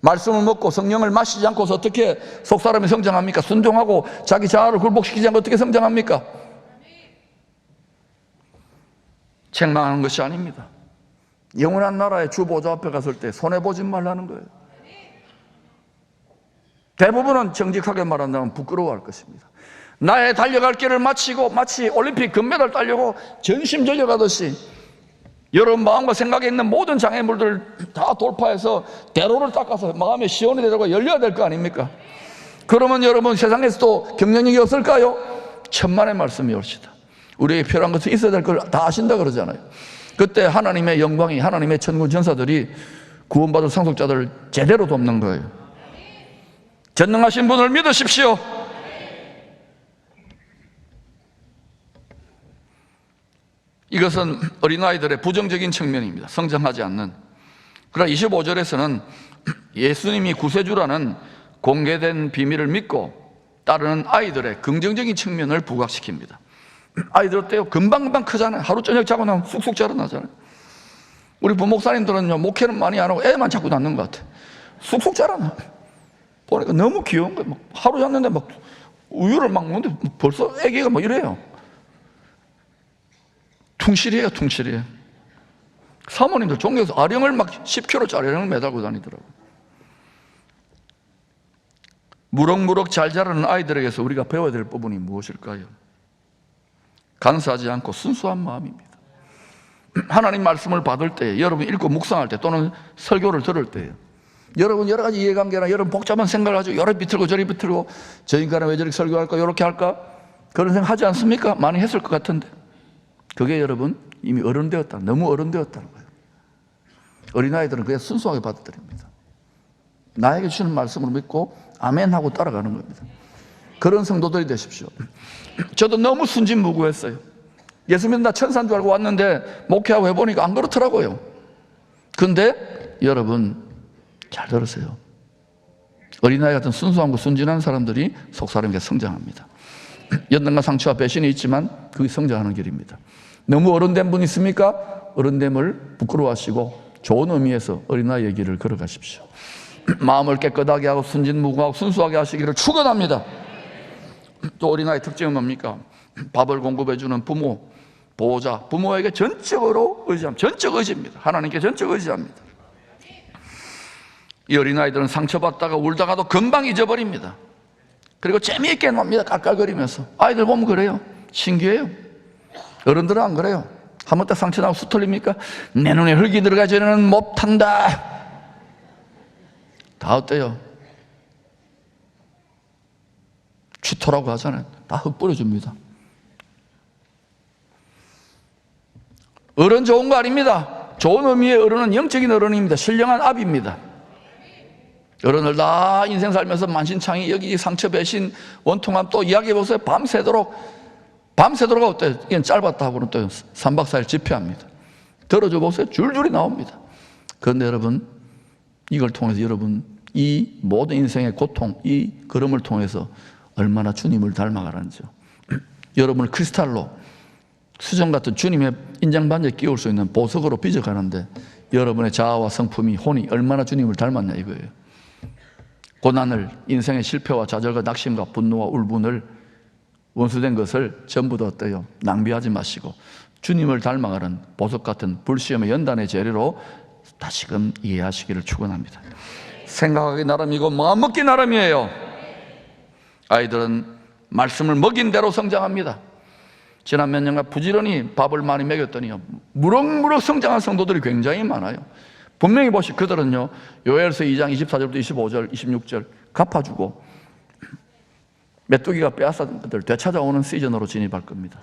말씀을 먹고 성령을 마시지 않고서 어떻게 속사람이 성장합니까? 순종하고 자기 자아를 굴복시키지 않고 어떻게 성장합니까? 책망하는 것이 아닙니다. 영원한 나라의 주보좌 앞에 갔을 때 손해보지 말라는 거예요. 대부분은 정직하게 말한다면 부끄러워할 것입니다. 나의 달려갈 길을 마치고 마치 올림픽 금메달 따려고 전심전력하듯이 여러분 마음과 생각에 있는 모든 장애물들을 다 돌파해서 대로를 닦아서 마음의 시온의 대로가 열려야 될 거 아닙니까? 그러면 여러분 세상에서도 경쟁력이 없을까요? 천만의 말씀이 옳시다. 우리에게 필요한 것은 있어야 될 걸 다 아신다 그러잖아요. 그때 하나님의 영광이, 하나님의 천군 전사들이 구원받을 상속자들을 제대로 돕는 거예요. 전능하신 분을 믿으십시오. 이것은 어린아이들의 부정적인 측면입니다. 성장하지 않는. 그러나 25절에서는 예수님이 구세주라는 공개된 비밀을 믿고 따르는 아이들의 긍정적인 측면을 부각시킵니다. 아이들 어때요? 금방금방 크잖아요. 하루 저녁 자고 나면 쑥쑥 자라나잖아요. 우리 부목사님들은요, 목회는 많이 안 하고 애만 자꾸 낳는 것 같아. 쑥쑥 자라나. 보니까 너무 귀여운 거예요. 하루 잤는데 막 우유를 막 먹는데 벌써 애기가 뭐 이래요. 퉁실이에요, 퉁실이에요. 사모님들 종교에서 아령을 막 10kg짜리 아령을 매달고 다니더라고요. 무럭무럭 잘 자라는 아이들에게서 우리가 배워야 될 부분이 무엇일까요? 간사하지 않고 순수한 마음입니다. 하나님 말씀을 받을 때, 여러분 읽고 묵상할 때 또는 설교를 들을 때요, 여러분 여러 가지 이해관계나 여러분 복잡한 생각을 가지고 여러 비틀고 저리 비틀고 저 인간은 왜 저렇게 설교할까, 이렇게 할까, 그런 생각 하지 않습니까? 많이 했을 것 같은데 그게 여러분 이미 어른되었다, 너무 어른되었다는 거예요. 어린아이들은 그냥 순수하게 받아들입니다. 나에게 주시는 말씀을 믿고 아멘 하고 따라가는 겁니다. 그런 성도들이 되십시오. 저도 너무 순진무구했어요. 예수 믿는다 천사인 줄 알고 왔는데 목회하고 해보니까 안 그렇더라고요. 근데 여러분 잘 들으세요. 어린아이 같은 순수하고 순진한 사람들이 속사람에게 성장합니다. 연단과 상처와 배신이 있지만 그게 성장하는 길입니다. 너무 어른된 분 있습니까? 어른됨을 부끄러워하시고 좋은 의미에서 어린아이의 길을 걸어가십시오. 마음을 깨끗하게 하고 순진무구하고 순수하게 하시기를 축원합니다. 또 어린아이 특징은 뭡니까? 밥을 공급해주는 부모, 보호자, 부모에게 전적으로 의지합니다. 전적 의지입니다. 하나님께 전적 의지합니다. 이 어린아이들은 상처받다가 울다가도 금방 잊어버립니다. 그리고 재미있게 놉니다. 깔깔거리면서. 아이들 보면 그래요. 신기해요. 어른들은 안 그래요. 한번 딱 상처 나고 수틀립니까? 내 눈에 흙이 들어가기 전에는 못한다. 다 어때요? 취토라고 하잖아요. 다 흙 뿌려줍니다. 어른 좋은 거 아닙니다. 좋은 의미의 어른은 영적인 어른입니다. 신령한 아비입니다. 어른을 다 인생 살면서 만신창이 여기 상처, 배신, 원통함 또 이야기해보세요. 밤새도록 어때요? 이건 짧았다 하고는 또 3박 4일 집회합니다. 들어줘 보세요. 줄줄이 나옵니다. 그런데 여러분, 이걸 통해서 여러분 이 모든 인생의 고통, 이 걸음을 통해서 얼마나 주님을 닮아가는지요. 여러분을 크리스탈로 수정 같은 주님의 인장반지에 끼울 수 있는 보석으로 빚어가는데 여러분의 자아와 성품이, 혼이 얼마나 주님을 닮았냐 이거예요. 고난을, 인생의 실패와 좌절과 낙심과 분노와 울분을, 원수된 것을 전부 다 어때요? 낭비하지 마시고 주님을 닮아가는 보석 같은 불시험의 연단의 재료로 다시금 이해하시기를 축원합니다. 생각하기 나름이고 마음 먹기 나름이에요. 아이들은 말씀을 먹인 대로 성장합니다. 지난 몇 년간 부지런히 밥을 많이 먹였더니요, 무럭무럭 성장한 성도들이 굉장히 많아요. 분명히 보시, 그들은요 요엘서 2장 24절부터 25절 26절 갚아주고 메뚜기가 빼앗은 것들 되찾아오는 시즌으로 진입할 겁니다.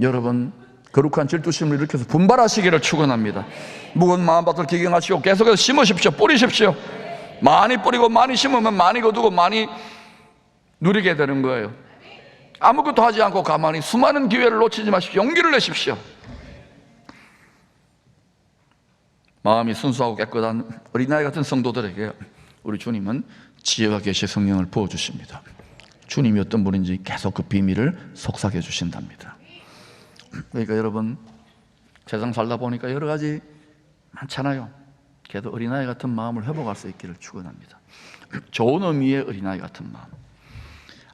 여러분 거룩한 질투심을 일으켜서 분발하시기를 축원합니다. 무거운 마음밭을 기경하시고 계속해서 심으십시오. 뿌리십시오. 많이 뿌리고 많이 심으면 많이 거두고 많이 누리게 되는 거예요. 아무것도 하지 않고 가만히 수많은 기회를 놓치지 마십시오. 용기를 내십시오. 마음이 순수하고 깨끗한 어린아이 같은 성도들에게 우리 주님은 지혜와 계시의 성령을 부어주십니다. 주님이 어떤 분인지 계속 그 비밀을 속삭여 주신답니다. 그러니까 여러분, 세상 살다 보니까 여러 가지 많잖아요. 그래도 어린아이 같은 마음을 회복할 수 있기를 축원합니다. 좋은 의미의 어린아이 같은 마음.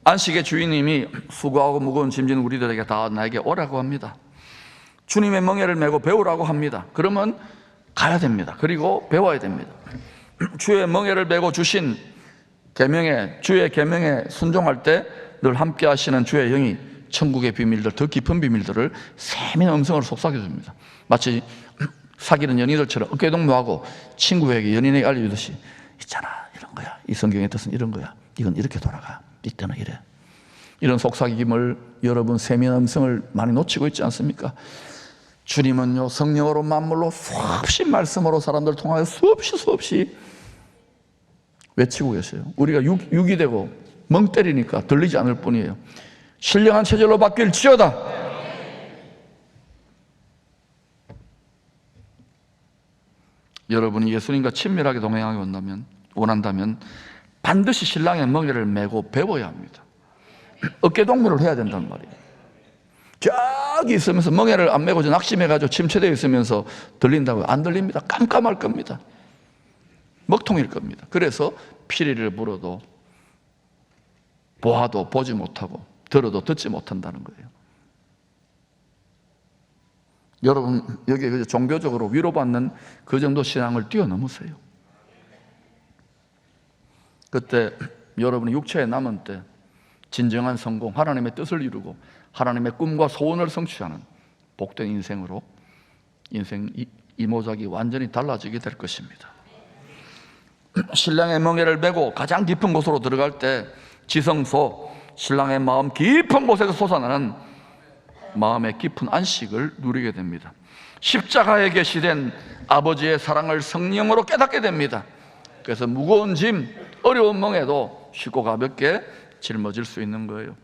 안식의 주인님이 수고하고 무거운 짐진 우리들에게 다 나에게 오라고 합니다. 주님의 멍에를 메고 배우라고 합니다. 그러면 가야 됩니다. 그리고 배워야 됩니다. 주의 멍에를 메고 주신 계명에, 주의 계명에 순종할 때 늘 함께 하시는 주의 영이 천국의 비밀들, 더 깊은 비밀들을 세밀한 음성으로 속삭여 줍니다. 마치 사귀는 연인들처럼 어깨동무하고 친구에게, 연인에게 알려주듯이, 있잖아, 이런 거야, 이 성경의 뜻은 이런 거야, 이건 이렇게 돌아가, 이때는 이래. 이런 속삭임을 여러분 세밀한 음성을 많이 놓치고 있지 않습니까? 주님은요, 성령으로 만물로 수없이 말씀으로 사람들 통하여 수없이 외치고 계세요. 우리가 육이 되고 멍 때리니까 들리지 않을 뿐이에요. 신령한 체질로 바뀔지어다. 여러분이 예수님과 친밀하게 동행하기 원한다면 반드시 신랑의 멍에를 메고 배워야 합니다. 어깨동무를 해야 된단 말이에요. 저기 있으면서 멍에를 안 메고 낙심해가지고 침체되어 있으면서 들린다고요? 안 들립니다. 깜깜할 겁니다. 먹통일 겁니다. 그래서 피리를 불어도 보아도 보지 못하고 들어도 듣지 못한다는 거예요. 여러분, 여기 종교적으로 위로받는 그 정도 신앙을 뛰어넘으세요. 그때 여러분이 육체에 남은 때 진정한 성공, 하나님의 뜻을 이루고 하나님의 꿈과 소원을 성취하는 복된 인생으로 인생 이모작이 완전히 달라지게 될 것입니다. 신랑의 멍에를 메고 가장 깊은 곳으로 들어갈 때 지성소, 신랑의 마음 깊은 곳에서 솟아나는 마음의 깊은 안식을 누리게 됩니다. 십자가에 계시된 아버지의 사랑을 성령으로 깨닫게 됩니다. 그래서 무거운 짐, 어려운 멍에도 쉽고 가볍게 짊어질 수 있는 거예요.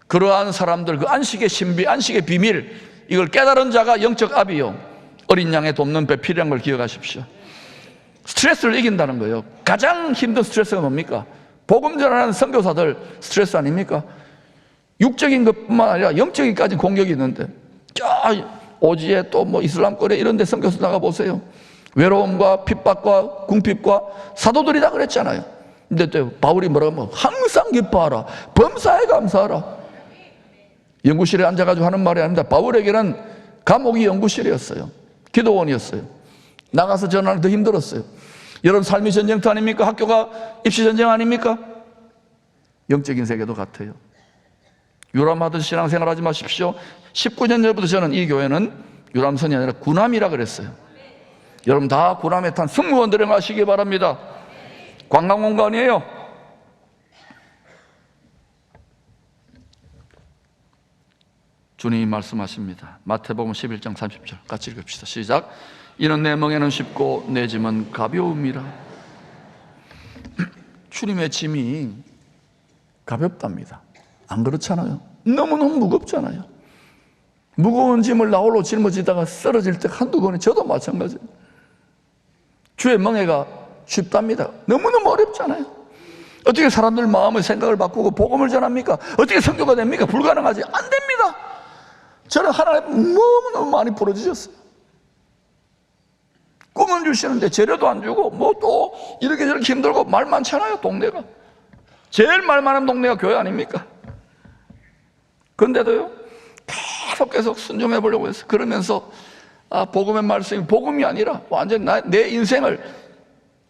그러한 사람들, 그 안식의 신비, 안식의 비밀, 이걸 깨달은 자가 영적 아비요, 어린 양의 돕는 배 필요한 걸 기억하십시오. 스트레스를 이긴다는 거예요. 가장 힘든 스트레스가 뭡니까? 복음 전하는 선교사들 스트레스 아닙니까? 육적인 것뿐만 아니라 영적인까지 공격이 있는데, 저 오지에 또 뭐 이슬람 거래 이런 데 선교사 나가 보세요. 외로움과 핍박과 궁핍과 사도들이 다 그랬잖아요. 근데 또 바울이 뭐라고 하면 항상 기뻐하라, 범사에 감사하라. 연구실에 앉아가지고 하는 말이 아닙니다. 바울에게는 감옥이 연구실이었어요. 기도원이었어요. 나가서 전하는 더 힘들었어요. 여러분, 삶이 전쟁터 아닙니까? 학교가 입시 전쟁 아닙니까? 영적인 세계도 같아요. 유람하듯 신앙생활 하지 마십시오. 19년 전부터 저는 이 교회는 유람선이 아니라 군함이라 그랬어요. 여러분 다 군함에 탄 승무원들을 마시기 바랍니다. 관광공간이에요. 주님이 말씀하십니다. 마태복음 11장 30절 같이 읽읍시다. 시작. 이는 내 멍에는 쉽고 내 짐은 가벼움이라. 주님의 짐이 가볍답니다. 안 그렇잖아요? 너무너무 무겁잖아요. 무거운 짐을 나홀로 짊어지다가 쓰러질 때 한두 번에 저도 마찬가지예요. 주의 멍에가 쉽답니다. 너무너무 어렵잖아요. 어떻게 사람들 마음의 생각을 바꾸고 복음을 전합니까? 어떻게 선교가 됩니까? 불가능하지. 안 됩니다. 저는 하나님 너무너무 많이 부러지셨어요. 꿈은 주시는데 재료도 안 주고 뭐 또 이렇게 저렇게 힘들고 말 많잖아요. 동네가 제일 말 많은 동네가 교회 아닙니까? 그런데도요 계속 순종해 보려고 했어요. 그러면서 복음의 말씀이 복음이 아니라 완전히 내 인생을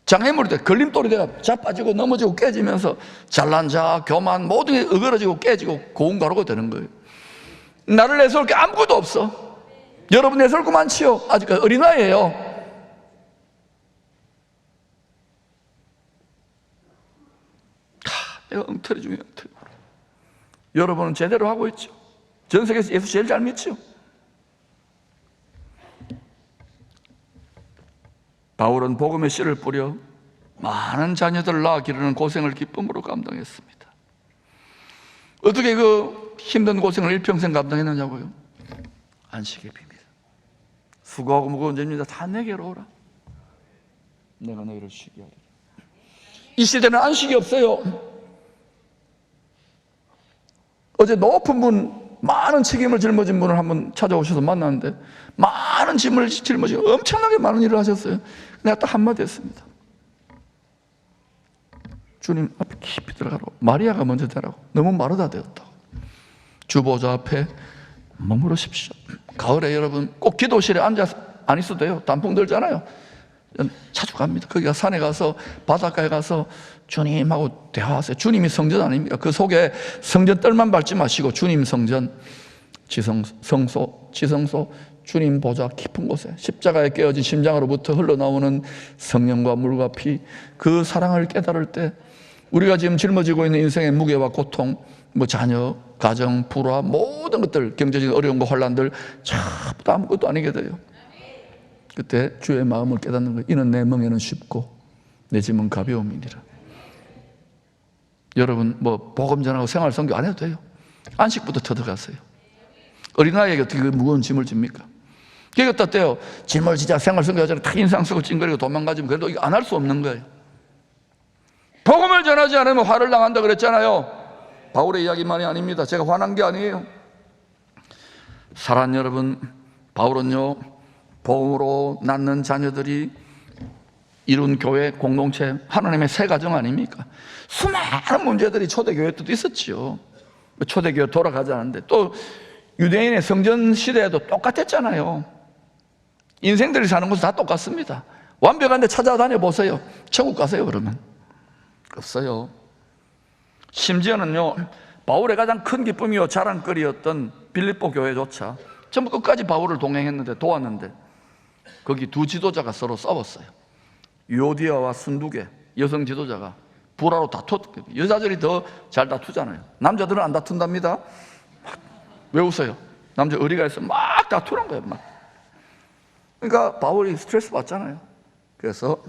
장애물이 돼, 걸림돌이 돼가 자빠지고 넘어지고 깨지면서 잘난 자, 교만 모든 게 어그러지고 깨지고 고운가루가 되는 거예요. 나를 내세울 게 아무것도 없어. 여러분 내세울 거 많지요. 아직까지 어린아이예요. 내가 엉터리 중에 엉터리. 여러분은 제대로 하고 있죠. 전 세계에서 예수 제일 잘 믿죠. 바울은 복음의 씨를 뿌려 많은 자녀들 낳아 기르는 고생을 기쁨으로 감당했습니다. 어떻게 그 힘든 고생을 일평생 감당했느냐고요? 안식의 비밀. 수고하고 무거운 짐이다 다 내게로 오라. 내가 너희를 쉬게 하리라. 이 시대는 안식이 없어요. 어제 높은 분, 많은 책임을 짊어진 분을 한번 찾아오셔서 만났는데 많은 짐을 짊어지고 엄청나게 많은 일을 하셨어요. 내가 딱 한마디 했습니다. 주님 앞에 깊이 들어가라고. 마리아가 먼저 되라고. 너무 마르다 되었다고. 주보좌 앞에 머무르십시오. 가을에 여러분 꼭 기도실에 앉아서 안 있어도 돼요. 단풍 들잖아요. 자주 갑니다. 거기가 산에 가서 바닷가에 가서 주님하고 대화하세요. 주님이 성전 아닙니까? 그 속에 성전 뜰만 밟지 마시고 주님 성전, 지성소, 주님 보좌 깊은 곳에 십자가에 깨어진 심장으로부터 흘러나오는 성령과 물과 피, 그 사랑을 깨달을 때 우리가 지금 짊어지고 있는 인생의 무게와 고통, 자녀, 가정, 불화, 모든 것들, 경제적인 어려움과 환난들 전부 다 아무것도 아니게 돼요. 그때 주의 마음을 깨닫는 거예요. 이는 내 멍에는 쉽고 내 짐은 가벼움이니라. 여러분 복음 전하고 생활 선교 안 해도 돼요. 안식부터 터득하세요. 어린아이에게 어떻게 그 무거운 짐을 집니까? 그게 어때요? 짐을 지자 생활 선교하자니 다 인상 쓰고 찡그리고 도망가지면 그래도 이거 안 할 수 없는 거예요. 복음을 전하지 않으면 화를 당한다 그랬잖아요. 바울의 이야기만이 아닙니다. 제가 화난 게 아니에요. 사랑하는 여러분, 바울은요 복음으로 낳는 자녀들이 이룬 교회 공동체, 하나님의 새 가정 아닙니까? 수많은 문제들이 초대교회 때도 있었지요. 초대교회 돌아가지 않았는데 또 유대인의 성전 시대에도 똑같았잖아요. 인생들이 사는 곳은 다 똑같습니다. 완벽한 데 찾아다녀 보세요. 천국 가세요 그러면. 없어요. 심지어는요 바울의 가장 큰 기쁨이요 자랑거리였던 빌립보 교회조차 전부 끝까지 바울을 동행했는데 도왔는데 거기 두 지도자가 서로 싸웠어요. 유오디아와 순두계 여성 지도자가 불화로 다투었거든요. 여자들이 더 잘 다투잖아요. 남자들은 안 다툰답니다. 왜 웃어요? 남자 의리가 있어 막 다투는 거예요. 막. 그러니까 바울이 스트레스 받잖아요. 그래서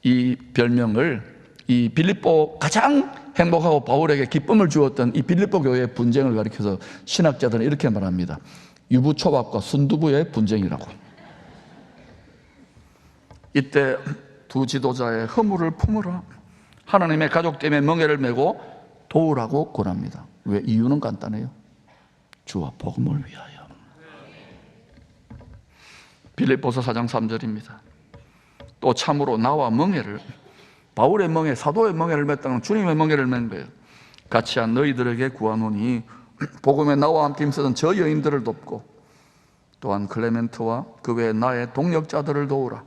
이 별명을 이 빌립보 가장 행복하고 바울에게 기쁨을 주었던 이 빌립보 교회의 분쟁을 가리켜서 신학자들은 이렇게 말합니다. 유부초밥과 순두부의 분쟁이라고. 이때 두 지도자의 허물을 품으라. 하나님의 가족 때문에 멍에를 메고 도우라고 권합니다. 왜? 이유는 간단해요. 주와 복음을 위하여. 빌립보서 4장 3절입니다. 또 참으로 나와 멍에를, 바울의 멍에, 사도의 멍에를 맸다는 주님의 멍에를 맨 거예요. 같이 한 너희들에게 구하노니 복음에 나와 함께 힘쓰던 저 여인들을 돕고 또한 클레멘트와 그 외에 나의 동역자들을 도우라.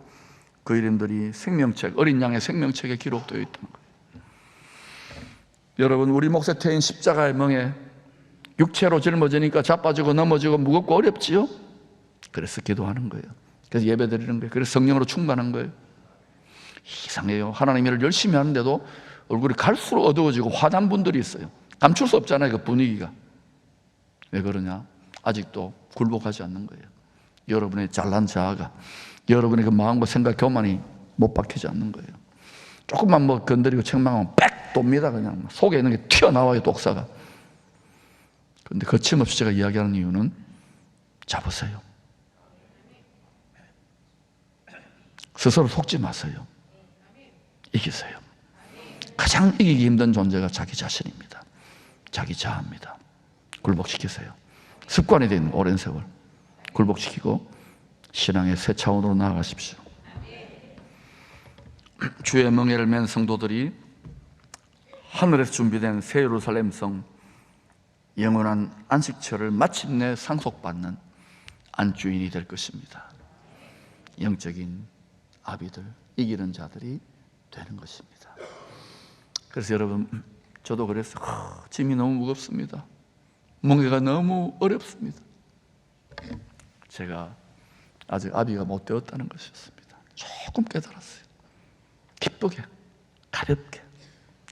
그 이름들이 생명책, 어린 양의 생명책에 기록되어 있던 거예요. 여러분, 우리 몫에 태인 십자가의 멍에 육체로 짊어지니까 자빠지고 넘어지고 무겁고 어렵지요? 그래서 기도하는 거예요. 그래서 예배 드리는 거예요. 그래서 성령으로 충만한 거예요. 이상해요. 하나님 일을 열심히 하는데도 얼굴이 갈수록 어두워지고 화난 분들이 있어요. 감출 수 없잖아요, 그 분위기가. 왜 그러냐? 아직도 굴복하지 않는 거예요. 여러분의 잘난 자아가, 여러분의 그 마음과 생각, 교만이 못 박히지 않는 거예요. 조금만 건드리고 책망하면 빽 돕니다. 그냥 속에 있는 게 튀어나와요, 독사가. 그런데 거침없이 제가 이야기하는 이유는 잡으세요. 스스로 속지 마세요. 이기세요. 가장 이기기 힘든 존재가 자기 자신입니다. 자기 자아입니다. 굴복시키세요. 습관이 된 오랜 세월 굴복시키고 신앙의 새 차원으로 나아가십시오. 주의 멍에를 맨 성도들이 하늘에서 준비된 새 예루살렘 성 영원한 안식처를 마침내 상속받는 안주인이 될 것입니다. 영적인 아비들, 이기는 자들이 되는 것입니다. 그래서 여러분, 저도 그랬어요. 짐이 너무 무겁습니다. 멍에가 너무 어렵습니다. 제가 아직 아비가 못 되었다는 것이었습니다. 조금 깨달았어요. 기쁘게, 가볍게,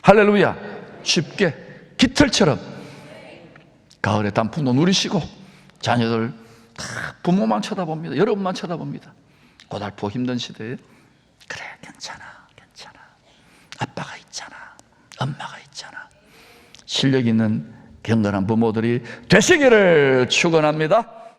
할렐루야, 쉽게, 깃털처럼 가을에 단풍도 누리시고 자녀들 다 부모만 쳐다봅니다. 여러분만 쳐다봅니다. 고달프고 힘든 시대에 그래, 괜찮아, 괜찮아. 엄마가 있잖아. 실력 있는 경건한 부모들이 되시기를 축원합니다.